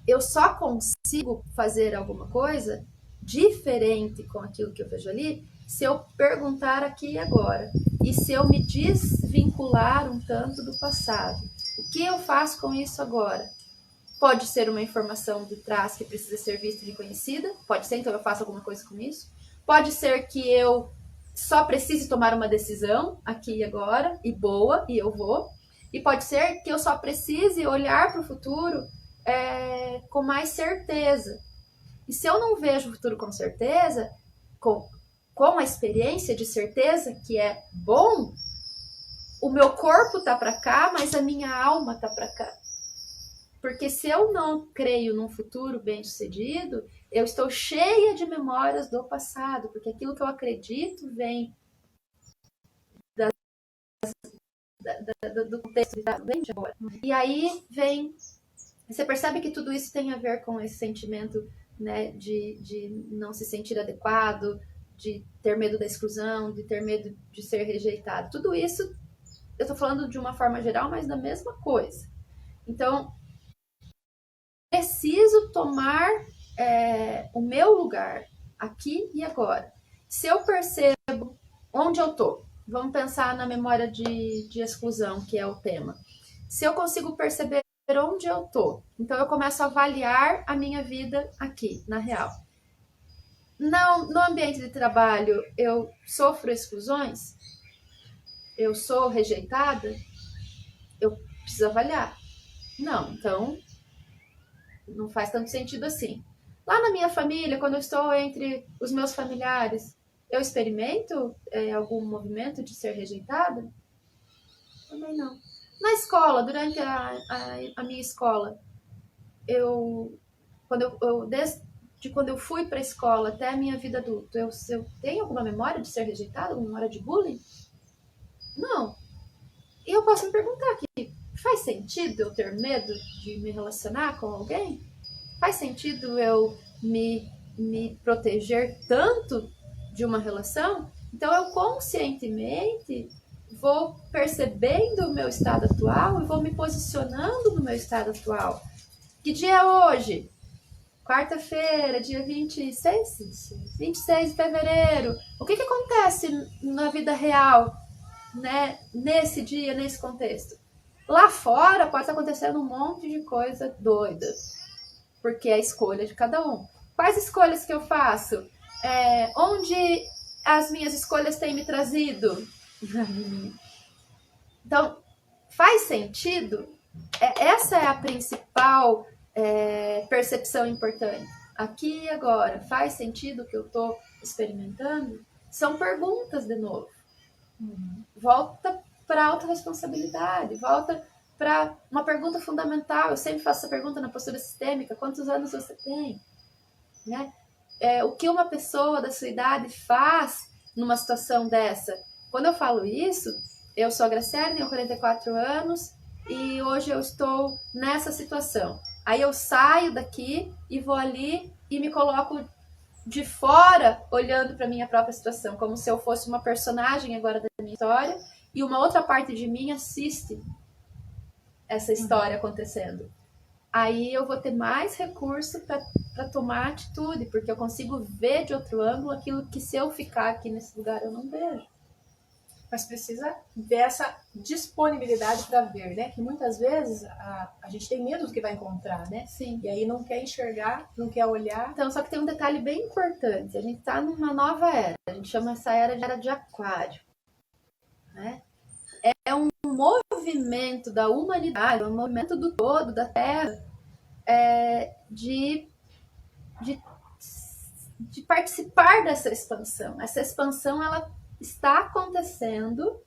Speaker 3: eu só consigo fazer alguma coisa diferente com aquilo que eu vejo ali se eu perguntar aqui e agora. E se eu me desvincular um tanto do passado. O que eu faço com isso agora? Pode ser uma informação de trás que precisa ser vista e reconhecida. Pode ser, então eu faço alguma coisa com isso. Pode ser que eu só precise tomar uma decisão aqui e agora, e boa, e eu vou. E pode ser que eu só precise olhar para o futuro com mais certeza. E se eu não vejo o futuro com certeza, com a experiência de certeza, que é bom, o meu corpo tá para cá, mas a minha alma tá para cá. Porque se eu não creio num futuro bem-sucedido, eu estou cheia de memórias do passado, porque aquilo que eu acredito vem do contexto de agora. E aí vem, você percebe que tudo isso tem a ver com esse sentimento, né, de não se sentir adequado, de ter medo da exclusão, de ter medo de ser rejeitado. Tudo isso, eu tô falando de uma forma geral, mas da mesma coisa. Então, preciso tomar o meu lugar aqui e agora. Se eu percebo onde eu tô, vamos pensar na memória de exclusão, que é o tema. Se eu consigo perceber onde eu tô, então eu começo a avaliar a minha vida aqui, na real. No ambiente de trabalho, eu sofro exclusões? Eu sou rejeitada? Eu preciso avaliar. Não, então não faz tanto sentido assim. Lá na minha família, quando eu estou entre os meus familiares, eu experimento algum movimento de ser rejeitada? Também não. Na escola, durante a minha escola, desde quando eu fui para a escola até a minha vida adulta, eu tenho alguma memória de ser rejeitada, alguma memória de bullying? Não. E eu posso me perguntar aqui, faz sentido eu ter medo de me relacionar com alguém? Faz sentido eu me proteger tanto de uma relação? Então eu conscientemente vou percebendo o meu estado atual e vou me posicionando no meu estado atual. Que dia é hoje? Quarta-feira, dia 26 de fevereiro. O que acontece na vida real, né, nesse dia, nesse contexto? Lá fora pode estar acontecendo um monte de coisa doida, porque é a escolha de cada um. Quais escolhas que eu faço? Onde as minhas escolhas têm me trazido? Então, faz sentido? Essa é a principal percepção importante. Aqui e agora, faz sentido o que eu estou experimentando? São perguntas de novo. Volta para a autorresponsabilidade, volta para uma pergunta fundamental. Eu sempre faço essa pergunta na postura sistêmica: quantos anos você tem? Né? O que uma pessoa da sua idade faz numa situação dessa? Quando eu falo isso, eu sou a Graciela, tenho 44 anos e hoje eu estou nessa situação. Aí eu saio daqui e vou ali e me coloco de fora, olhando para a minha própria situação, como se eu fosse uma personagem agora da minha história e uma outra parte de mim assiste essa história acontecendo. Aí eu vou ter mais recurso para tomar atitude, porque eu consigo ver de outro ângulo aquilo que, se eu ficar aqui nesse lugar, eu não vejo.
Speaker 2: Mas precisa ver essa disponibilidade para ver, né? Que muitas vezes a gente tem medo do que vai encontrar, né?
Speaker 3: Sim.
Speaker 2: E aí não quer enxergar, não quer olhar.
Speaker 3: Então, só que tem um detalhe bem importante. A gente está numa nova era. A gente chama essa era de aquário. Né? É um movimento da humanidade, um movimento do todo, da Terra, de participar dessa expansão. Essa expansão, ela está acontecendo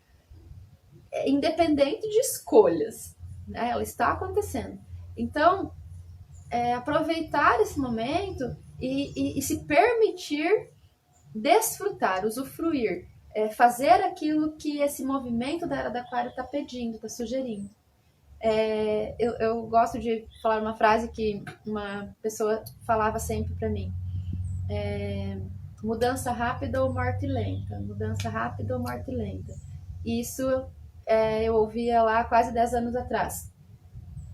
Speaker 3: independente de escolhas, né? Ela está acontecendo. Então, aproveitar esse momento e se permitir desfrutar, usufruir, fazer aquilo que esse movimento da Era do Aquário está pedindo, está sugerindo. Eu gosto de falar uma frase que uma pessoa falava sempre para mim. Mudança rápida ou morte lenta? Mudança rápida ou morte lenta? Isso eu ouvia lá quase 10 anos atrás.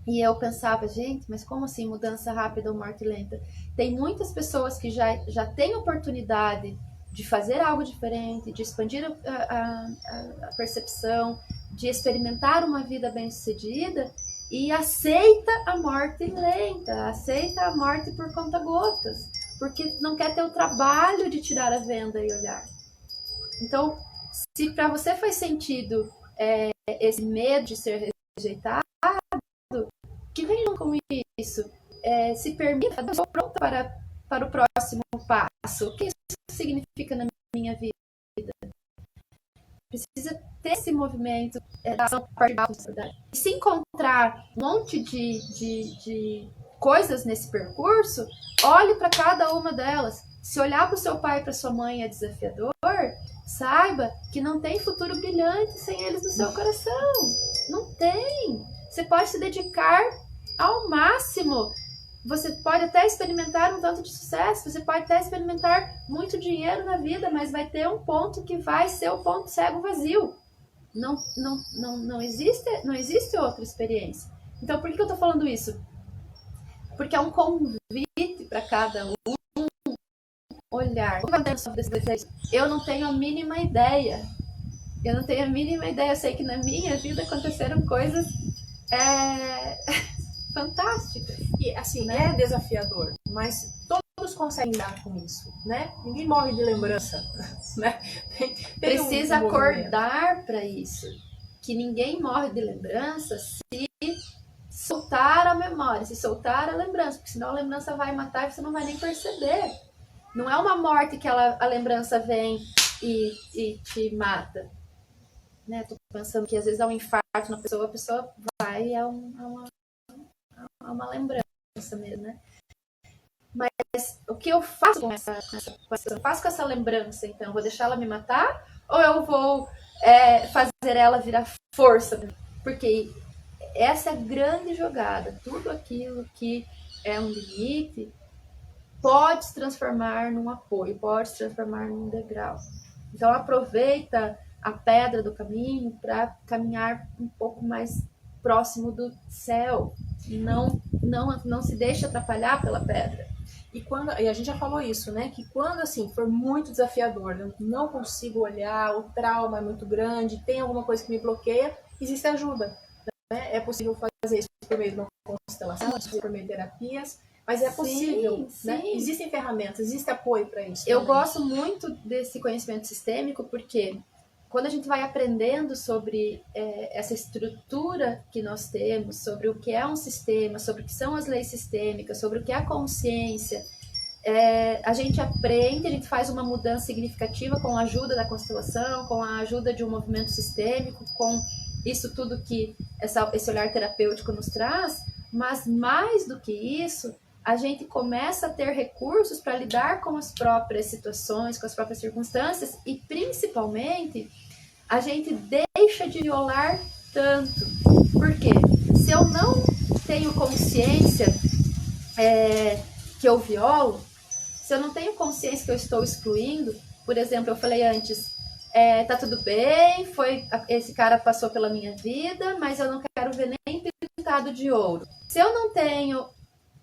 Speaker 3: E eu pensava, gente, mas como assim mudança rápida ou morte lenta? Tem muitas pessoas que já têm oportunidade de fazer algo diferente, de expandir a percepção, de experimentar uma vida bem-sucedida e aceita a morte lenta, aceita a morte por conta-gotas, porque não quer ter o trabalho de tirar a venda e olhar. Então, se para você faz sentido esse medo de ser rejeitado, que venham com isso. Se permita, eu estou pronta para o próximo passo. O que isso significa na minha vida? Precisa ter esse movimento da ação particular. E se encontrar um monte de coisas nesse percurso, olhe para cada uma delas. Se olhar para o seu pai e para sua mãe é desafiador, saiba que não tem futuro brilhante sem eles no seu coração. Não tem. Você pode se dedicar ao máximo. Você pode até experimentar um tanto de sucesso, você pode até experimentar muito dinheiro na vida, mas vai ter um ponto que vai ser o ponto cego vazio. Não existe outra experiência. Então, por que eu tô falando isso? Porque é um convite para cada um olhar. Eu não tenho a mínima ideia. Eu sei que na minha vida aconteceram coisas fantásticas.
Speaker 2: E assim, né? É desafiador, mas todos conseguem lidar com isso, né? Ninguém morre de lembrança, né?
Speaker 3: Precisa acordar para isso. Que ninguém morre de lembrança se soltar a memória, se soltar a lembrança, porque senão a lembrança vai matar e você não vai nem perceber. Não é uma morte que a lembrança vem e te mata. Né? Tô pensando que às vezes é um infarto na pessoa, a pessoa vai e é uma lembrança mesmo, né? Mas o que eu faço com essa eu faço com essa lembrança, então? Vou deixar ela me matar? Ou eu vou fazer ela virar força? Porque essa é a grande jogada. Tudo aquilo que é um limite pode se transformar num apoio, pode se transformar num degrau. Então aproveita a pedra do caminho para caminhar um pouco mais próximo do céu. Não se deixe atrapalhar pela pedra.
Speaker 2: E a gente já falou isso, né? Que quando assim for muito desafiador, eu não consigo olhar, o trauma é muito grande, tem alguma coisa que me bloqueia, existe ajuda. Né? É possível fazer isso por meio de uma constelação, por meio de terapias, mas é possível.
Speaker 3: Sim.
Speaker 2: Né? Existem ferramentas, existe apoio para isso.
Speaker 3: Eu gosto muito desse conhecimento sistêmico porque quando a gente vai aprendendo sobre essa estrutura que nós temos, sobre o que é um sistema, sobre o que são as leis sistêmicas, sobre o que é a consciência, a gente aprende, a gente faz uma mudança significativa com a ajuda da constelação, com a ajuda de um movimento sistêmico, com isso tudo que esse olhar terapêutico nos traz, mas mais do que isso, a gente começa a ter recursos para lidar com as próprias situações, com as próprias circunstâncias e, principalmente, a gente deixa de violar tanto. Por quê? Se eu não tenho consciência que eu violo, se eu não tenho consciência que eu estou excluindo, por exemplo, eu falei antes, tá tudo bem, esse cara passou pela minha vida, mas eu não quero ver nem pintado de ouro. Se eu não tenho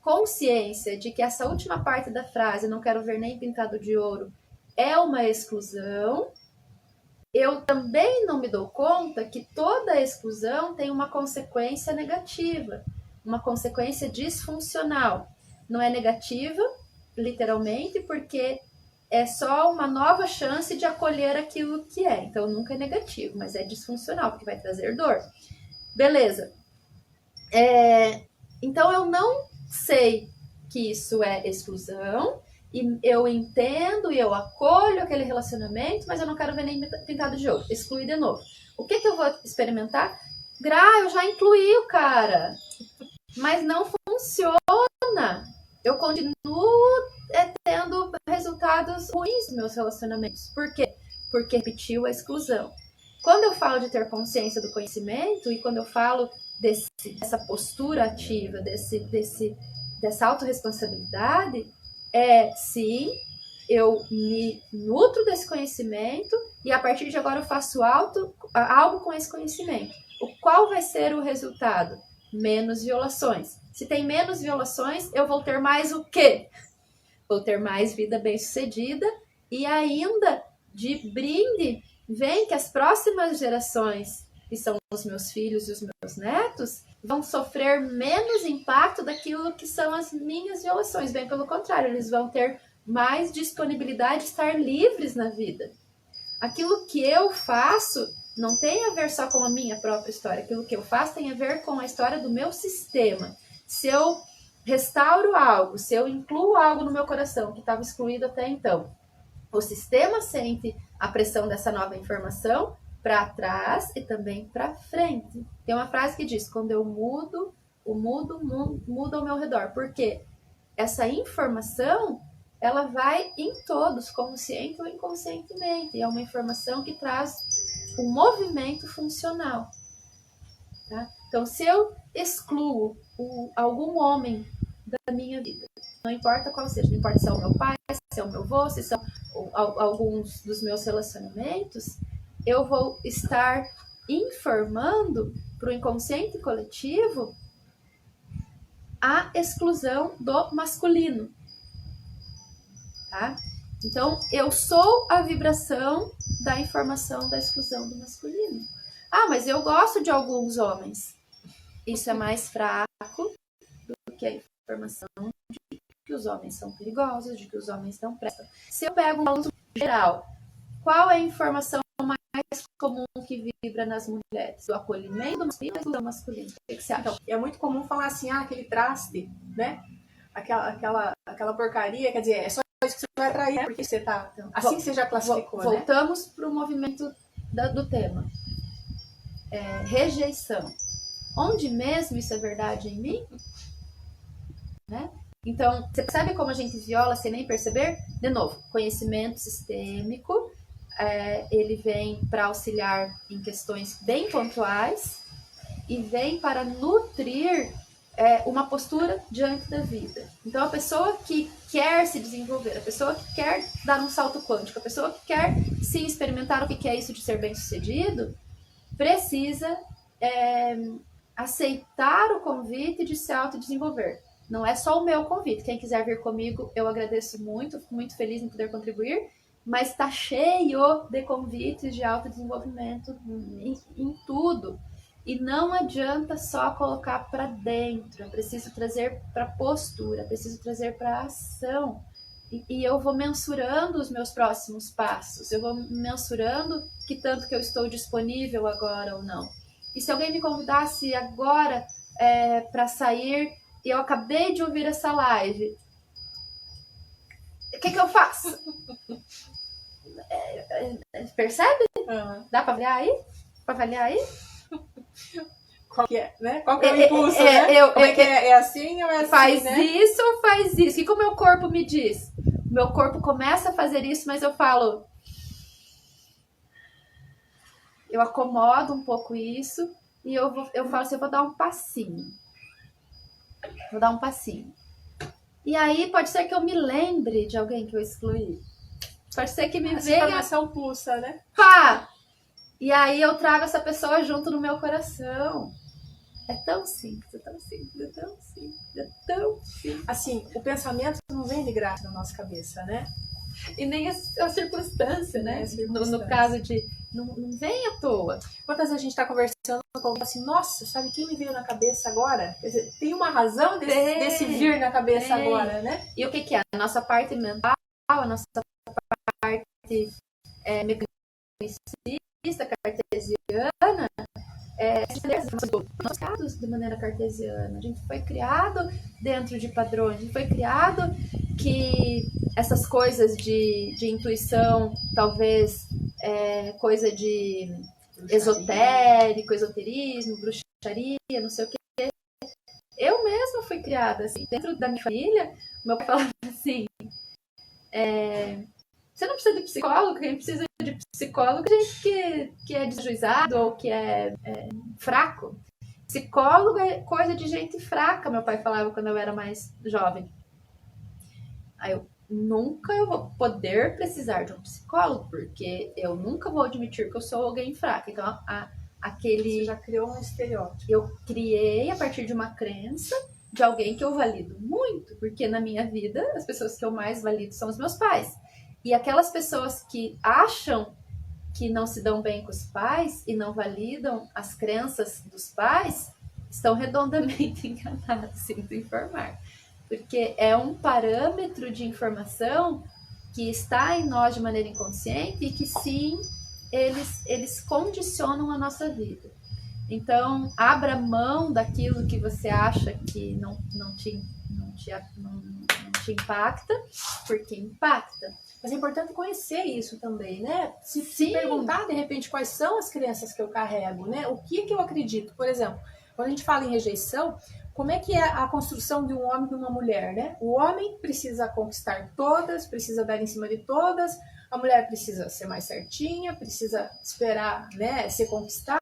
Speaker 3: consciência de que essa última parte da frase, não quero ver nem pintado de ouro, é uma exclusão, eu também não me dou conta que toda exclusão tem uma consequência negativa, uma consequência disfuncional. Não é negativa, literalmente, porque é só uma nova chance de acolher aquilo que é. Então, nunca é negativo, mas é disfuncional, porque vai trazer dor. Beleza. Então, eu não sei que isso é exclusão, e eu entendo e eu acolho aquele relacionamento, mas eu não quero ver nem pintado de ouro. Excluir de novo. O que eu vou experimentar? Eu já incluí o cara, mas não funciona. Eu continuo tendo resultados ruins nos meus relacionamentos. Por quê? Porque repetiu a exclusão. Quando eu falo de ter consciência do conhecimento e quando eu falo dessa postura ativa, dessa autorresponsabilidade, sim, eu me nutro desse conhecimento e a partir de agora eu faço algo com esse conhecimento. Qual vai ser o resultado? Menos violações. Se tem menos violações, eu vou ter mais o quê? Vou ter mais vida bem-sucedida e ainda de brinde vem que as próximas gerações, que são os meus filhos e os meus netos, vão sofrer menos impacto daquilo que são as minhas violações. Bem pelo contrário, eles vão ter mais disponibilidade de estar livres na vida. Aquilo que eu faço não tem a ver só com a minha própria história. Aquilo que eu faço tem a ver com a história do meu sistema. Se eu restauro algo, se eu incluo algo no meu coração que estava excluído até então, o sistema sente a pressão dessa nova informação para trás e também para frente. Tem uma frase que diz, quando eu mudo, o mundo muda ao meu redor. Porque essa informação, ela vai em todos, consciente ou inconscientemente. E é uma informação que traz um movimento funcional. Tá? Então, se eu excluo algum homem da minha vida, não importa qual seja, não importa se é o meu pai, se é o meu avô, se são alguns dos meus relacionamentos, eu vou estar informando para o inconsciente coletivo a exclusão do masculino. Tá? Então, eu sou a vibração da informação da exclusão do masculino. Ah, mas eu gosto de alguns homens. Isso é mais fraco do que a informação de que os homens são perigosos, de que os homens não prestam. Se eu pego um balanço geral, qual é a informação mais comum que vibra nas mulheres? O acolhimento masculino ou do masculino? O que você acha?
Speaker 2: Então, é muito comum falar assim, aquele traste, né? Aquela porcaria, quer dizer, é só isso que você vai atrair, né? Porque você tá... Assim que você já classificou, né?
Speaker 3: Voltamos para o movimento do tema. Rejeição. Onde mesmo isso é verdade em mim? Né? Então, você percebe como a gente viola sem nem perceber? De novo, conhecimento sistêmico, ele vem para auxiliar em questões bem pontuais e vem para nutrir uma postura diante da vida. Então, a pessoa que quer se desenvolver, a pessoa que quer dar um salto quântico, a pessoa que quer se experimentar o que é isso de ser bem-sucedido, precisa aceitar o convite de se autodesenvolver. Não é só o meu convite. Quem quiser vir comigo, eu agradeço muito, fico muito feliz em poder contribuir, mas está cheio de convites de autodesenvolvimento em tudo. E não adianta só colocar para dentro, eu preciso trazer para postura, preciso trazer para ação. E eu vou mensurando os meus próximos passos, eu vou mensurando que tanto que eu estou disponível agora ou não. E se alguém me convidasse agora para sair e eu acabei de ouvir essa live, o que eu faço? Percebe? Dá para avaliar aí?
Speaker 2: Qual que é, né? Qual que é o impulso, né? Como é que é assim ou é assim,
Speaker 3: faz
Speaker 2: né?
Speaker 3: Isso ou faz isso? O que o meu corpo me diz? O meu corpo começa a fazer isso, mas eu falo... Eu acomodo um pouco isso e eu falo assim, eu vou dar um passinho. Vou dar um passinho. E aí pode ser que eu me lembre de alguém que eu excluí. Pode ser que me venha...
Speaker 2: A informação pulsa, né?
Speaker 3: Pá! E aí eu trago essa pessoa junto no meu coração. É tão simples, é tão simples, é tão simples, é tão simples.
Speaker 2: Assim, o pensamento não vem de graça na nossa cabeça, né?
Speaker 3: E nem a circunstância, né? No caso de... Não vem à toa.
Speaker 2: Quantas vezes a gente está conversando com alguém assim, nossa, sabe quem me veio na cabeça agora? Quer dizer, tem uma razão desse vir na cabeça agora, né?
Speaker 3: E o que é? A nossa parte mental, a nossa parte mecanicista, cartesiana, nós criados de maneira cartesiana. A gente foi criado dentro de padrões, a gente foi criado que essas coisas de intuição, talvez coisa de esotérico, esoterismo, bruxaria, não sei o que. Eu mesma fui criada assim. Dentro da minha família, meu pai falava assim, você não precisa de psicólogo, quem precisa de psicólogo é gente que é desajuizado ou que é fraco. Psicólogo é coisa de gente fraca, meu pai falava quando eu era mais jovem. Aí eu nunca vou poder precisar de um psicólogo, porque eu nunca vou admitir que eu sou alguém fraco. Então,
Speaker 2: Você já criou um estereótipo.
Speaker 3: Eu criei a partir de uma crença de alguém que eu valido muito, porque na minha vida, as pessoas que eu mais valido são os meus pais. E aquelas pessoas que acham que não se dão bem com os pais e não validam as crenças dos pais, estão redondamente enganados, sinto informar. Porque é um parâmetro de informação que está em nós de maneira inconsciente e que sim, eles condicionam a nossa vida. Então, abra mão daquilo que você acha que não te impacta, porque impacta.
Speaker 2: Mas é importante conhecer isso também, né? Se perguntar, de repente, quais são as crenças que eu carrego, né? O que eu acredito? Por exemplo, quando a gente fala em rejeição, como é que é a construção de um homem e de uma mulher, né? O homem precisa conquistar todas, precisa dar em cima de todas, a mulher precisa ser mais certinha, precisa esperar, né, ser conquistada.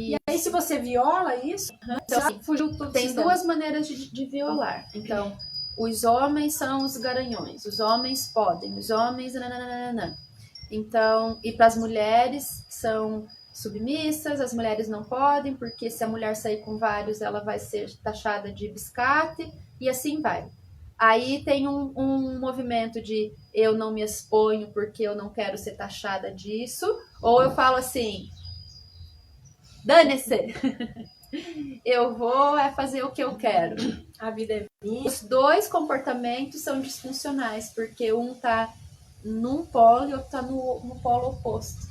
Speaker 2: E aí, se você viola isso,
Speaker 3: então,
Speaker 2: você fugiu tudo.
Speaker 3: Tem duas maneiras de violar. Então, os homens são os garanhões, os homens podem, os homens... Nananana. Então, e para as mulheres são submissas, as mulheres não podem, porque se a mulher sair com vários, ela vai ser taxada de biscate, e assim vai. Aí tem um movimento de eu não me exponho porque eu não quero ser taxada disso, ou eu falo assim, dane-se, eu vou fazer o que eu quero.
Speaker 2: A vida é vida.
Speaker 3: Os dois comportamentos são disfuncionais, porque um tá num polo e outro tá no polo oposto.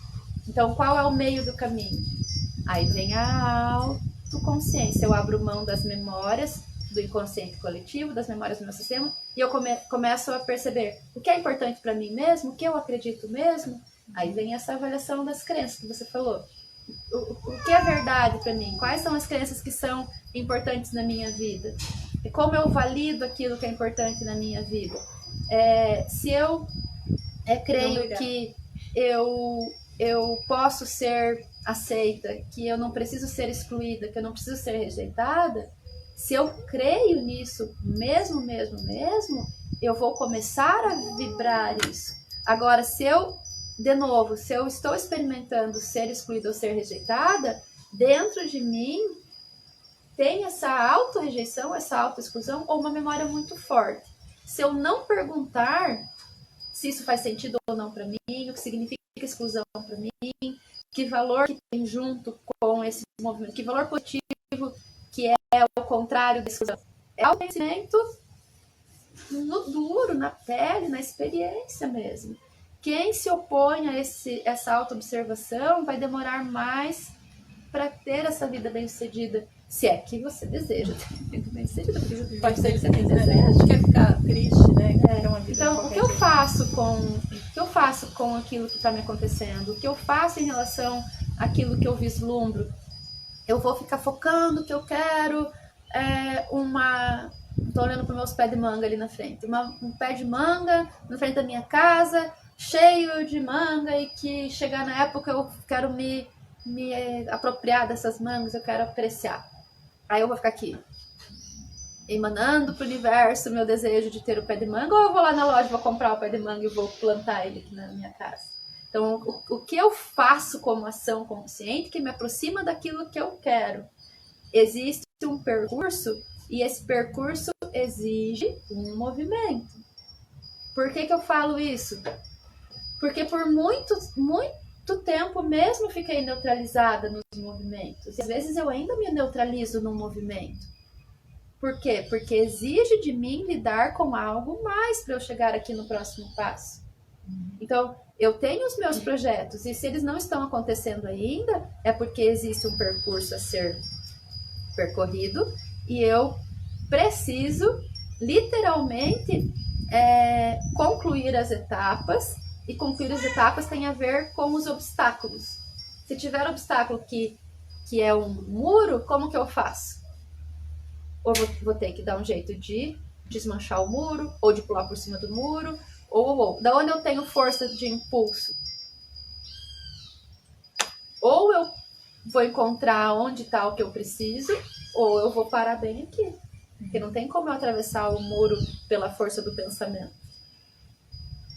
Speaker 3: Então, qual é o meio do caminho? Aí vem a autoconsciência. Eu abro mão das memórias do inconsciente coletivo, das memórias do meu sistema, e eu começo a perceber o que é importante para mim mesmo, o que eu acredito mesmo. Aí vem essa avaliação das crenças que você falou. O que é verdade para mim? Quais são as crenças que são importantes na minha vida? E como eu valido aquilo que é importante na minha vida? Se eu creio que eu posso ser aceita, que eu não preciso ser excluída, que eu não preciso ser rejeitada, se eu creio nisso mesmo, eu vou começar a vibrar isso. Agora, se eu estou experimentando ser excluída ou ser rejeitada, dentro de mim tem essa auto-rejeição, essa auto-exclusão ou uma memória muito forte. Se eu não perguntar se isso faz sentido ou não para mim, o que significa exclusão para mim, que valor que tem junto com esse movimento, que valor positivo que é o contrário da exclusão. É o conhecimento no duro, na pele, na experiência mesmo. Quem se opõe a essa auto-observação vai demorar mais para ter essa vida bem-sucedida, se é que você deseja ter vida bem-sucedida.
Speaker 2: Pode ser que você nem deseja, quer ficar triste, né?
Speaker 3: Então, o que eu faço com aquilo que está me acontecendo? O que eu faço em relação àquilo que eu vislumbro? Eu vou ficar focando que eu quero Estou olhando para os meus pés de manga ali na frente. Um pé de manga na frente da minha casa, cheio de manga, e que chegar na época eu quero me apropriar dessas mangas, eu quero apreciar. Aí eu vou ficar aqui, emanando para o universo o meu desejo de ter o pé de manga, ou eu vou lá na loja, vou comprar o pé de manga e vou plantar ele aqui na minha casa. Então, o que eu faço como ação consciente que me aproxima daquilo que eu quero? Existe um percurso, e esse percurso exige um movimento. Por que eu falo isso? Porque por muito tempo mesmo fiquei neutralizada nos movimentos. E às vezes eu ainda me neutralizo no movimento. Por quê? Porque exige de mim lidar com algo mais para eu chegar aqui no próximo passo. Então, eu tenho os meus projetos, e se eles não estão acontecendo ainda, é porque existe um percurso a ser percorrido, e eu preciso, literalmente, concluir as etapas, e concluir as etapas tem a ver com os obstáculos. Se tiver obstáculo que é um muro, como que eu faço? Ou vou ter que dar um jeito de desmanchar o muro, ou de pular por cima do muro, ou. Da onde eu tenho força de impulso? Ou eu vou encontrar onde está o que eu preciso, ou eu vou parar bem aqui. Porque não tem como eu atravessar o muro pela força do pensamento.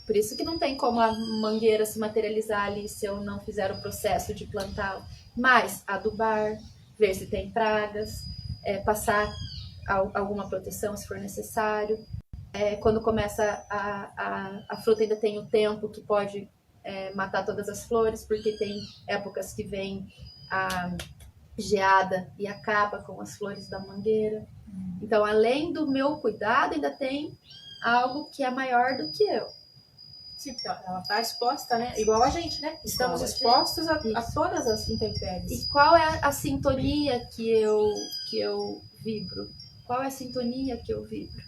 Speaker 3: Por isso que não tem como a mangueira se materializar ali se eu não fizer o processo de plantá-la. Mas adubar, ver se tem pragas, passar alguma proteção se for necessário. Quando começa a fruta ainda tem o tempo que pode matar todas as flores, porque tem épocas que vem a geada e acaba com as flores da mangueira. Então, além do meu cuidado, ainda tem algo que é maior do que eu.
Speaker 2: Sim, ela está exposta, né? Igual a gente, né? Estamos expostos a todas as intempéries.
Speaker 3: E qual é a sintonia que eu vibro? Qual é a sintonia que eu vibro?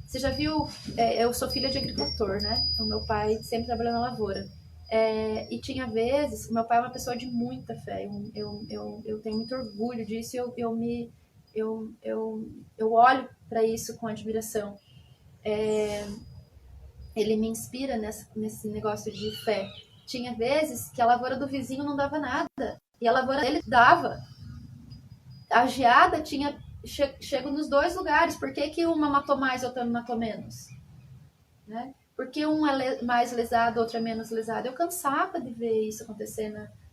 Speaker 3: Você já viu? Eu sou filha de agricultor, né? O meu pai sempre trabalhou na lavoura. E tinha vezes, o meu pai é uma pessoa de muita fé. Eu tenho muito orgulho disso, e eu olho para isso com admiração. Ele me inspira nesse negócio de fé. Tinha vezes que a lavoura do vizinho não dava nada. E a lavoura dele dava. A geada tinha chego nos dois lugares. Por que, que uma matou mais e outra matou menos? Né? Por que um é mais lesado, outro é menos lesado? Eu cansava de ver isso acontecer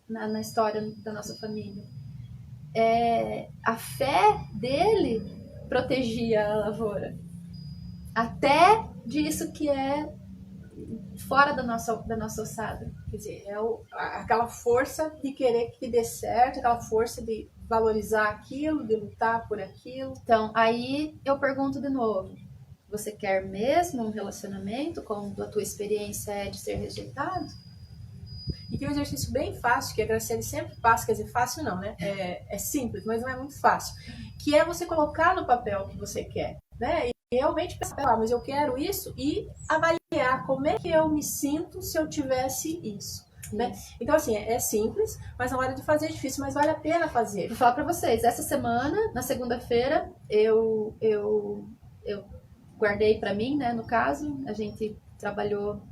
Speaker 3: na história da nossa família. A fé dele protegia a lavoura. Até disso que é fora da nossa ossada.
Speaker 2: Quer dizer, aquela força de querer que dê certo, aquela força de valorizar aquilo, de lutar por aquilo.
Speaker 3: Então, aí eu pergunto de novo, você quer mesmo um relacionamento quando a tua experiência é de ser rejeitado?
Speaker 2: E tem um exercício bem fácil, que a Graciele sempre passa, quer dizer, fácil não, né? É simples, mas não é muito fácil. Que é você colocar no papel o que você quer, né? E realmente pensar, mas eu quero isso, e avaliar como é que eu me sinto se eu tivesse isso. Né? Então, assim, é simples, mas na hora de fazer é difícil, mas vale a pena fazer.
Speaker 3: Vou falar pra vocês, essa semana, na segunda-feira, eu guardei pra mim, né, no caso, a gente trabalhou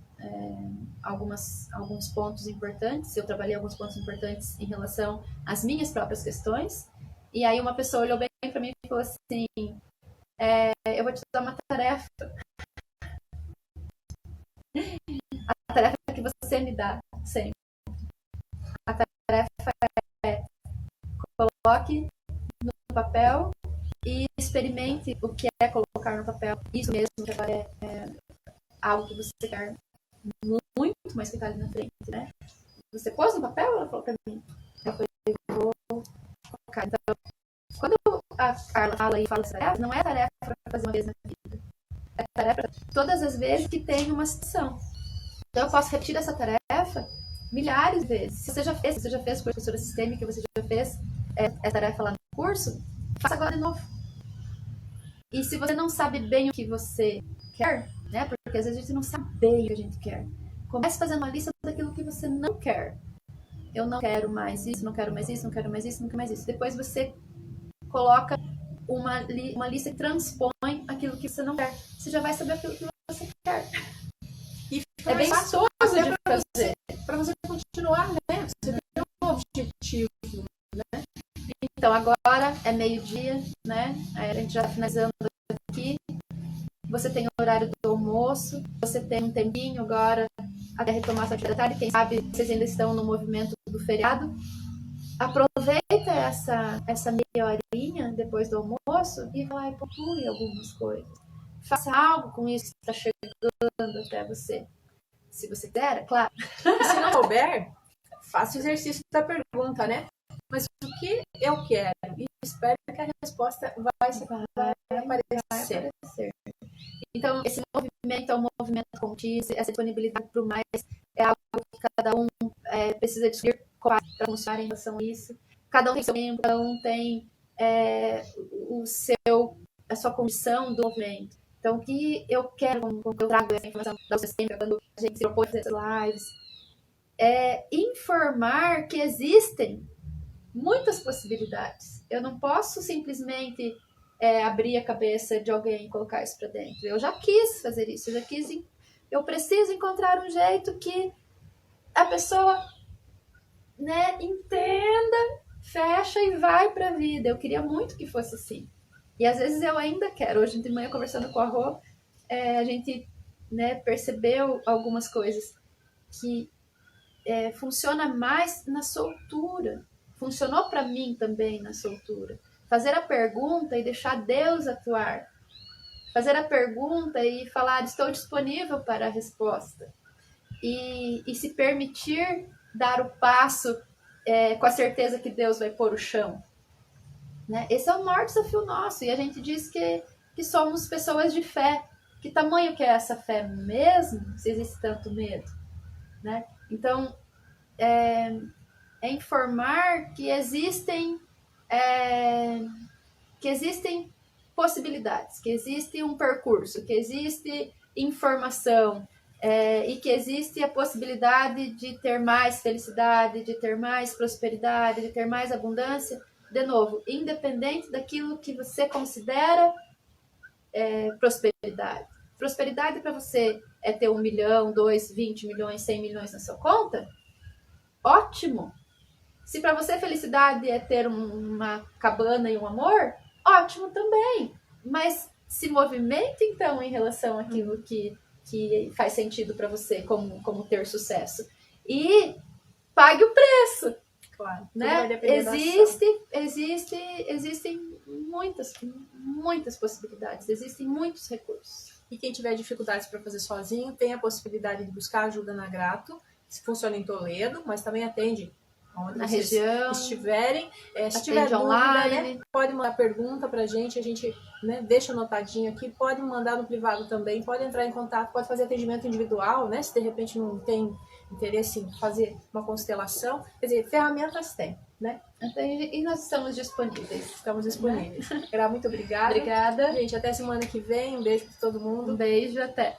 Speaker 3: alguns pontos importantes, eu trabalhei alguns pontos importantes em relação às minhas próprias questões, e aí uma pessoa olhou bem pra mim e falou assim, eu vou te dar uma tarefa, a tarefa que você me dá sempre. A tarefa é coloque no papel e experimente o que é colocar no papel. Isso mesmo que agora é algo que você quer muito, mas que está ali na frente, né? Você pôs no papel? Ela falou para mim. Eu falei, vou colocar. Então, quando a Carla fala essa tarefa, não é tarefa para fazer uma vez na vida. É tarefa todas as vezes que tem uma situação. Então, eu posso repetir essa tarefa milhares de vezes. Se você já fez professora sistêmica, você já fez essa tarefa lá no curso, faça agora de novo. E se você não sabe bem o que você quer, né? Porque às vezes a gente não sabe bem o que a gente quer. Comece fazendo uma lista daquilo que você não quer. Eu não quero mais isso, não quero mais isso, não quero mais isso, não quero mais isso. Depois você coloca uma lista que transpõe aquilo que você não quer. Você já vai saber aquilo que você quer.
Speaker 2: E
Speaker 3: é bem gostoso de fazer.
Speaker 2: Para você continuar, né? Você tem um objetivo, né?
Speaker 3: Então, agora é meio-dia, né? Aí a gente já está finalizando aqui. Você tem o horário do almoço, você tem um tempinho agora até retomar a sua atividade da tarde. Quem sabe vocês ainda estão no movimento do feriado. Aproveita essa meia horinha depois do almoço e vai e procure algumas coisas. Faça algo com isso que está chegando até você. Se você quiser, é claro.
Speaker 2: E se não souber, faça o exercício da pergunta, né? Mas o que eu quero? E espero que a resposta vai aparecer.
Speaker 3: Então, esse movimento é um movimento contínuo, essa disponibilidade para o mais é algo que cada um precisa descobrir para funcionar em relação a isso. Cada um tem seu tempo, cada um tem a sua condição do movimento. Então, o que eu quero, quando eu trago essa informação da sistema, quando a gente se propõe a fazer lives, é informar que existem muitas possibilidades. Eu não posso simplesmente abrir a cabeça de alguém e colocar isso para dentro. Eu já quis fazer isso, eu preciso encontrar um jeito que a pessoa, né, entenda, fecha e vai para a vida. Eu queria muito que fosse assim. E às vezes eu ainda quero. Hoje de manhã, conversando com a Rô, a gente, né, percebeu algumas coisas que funciona mais na soltura. Funcionou para mim também na soltura. Fazer a pergunta e deixar Deus atuar. Fazer a pergunta e falar, estou disponível para a resposta. E se permitir dar o passo com a certeza que Deus vai pôr o chão. Né? Esse é o maior desafio nosso. E a gente diz que somos pessoas de fé. Que tamanho que é essa fé mesmo, se existe tanto medo? Né? Então, é informar que existem possibilidades, que existe um percurso, que existe informação e que existe a possibilidade de ter mais felicidade, de ter mais prosperidade, de ter mais abundância, de novo, independente daquilo que você considera prosperidade. Prosperidade para você é ter 1 milhão, 2, 20 milhões, 100 milhões na sua conta? Ótimo! Se para você felicidade é ter uma cabana e um amor, ótimo também. Mas se movimente então em relação àquilo que faz sentido para você como ter sucesso. E pague o preço.
Speaker 2: Claro.
Speaker 3: Né? Existem muitas possibilidades, existem muitos recursos.
Speaker 2: E quem tiver dificuldades para fazer sozinho, tem a possibilidade de buscar ajuda na Grato. Funciona em Toledo, mas também atende onde
Speaker 3: na
Speaker 2: vocês
Speaker 3: região,
Speaker 2: estiverem. Se tiver dúvida,
Speaker 3: online,
Speaker 2: né, pode mandar pergunta pra gente, a gente, né, deixa anotadinho aqui, pode mandar no privado também, pode entrar em contato, pode fazer atendimento individual, né, se de repente não tem interesse em fazer uma constelação. Quer dizer, ferramentas tem, né?
Speaker 3: E nós estamos disponíveis.
Speaker 2: Estamos disponíveis. Muito obrigada.
Speaker 3: Obrigada.
Speaker 2: Gente, até semana que vem. Um beijo para todo mundo.
Speaker 3: Um beijo, até.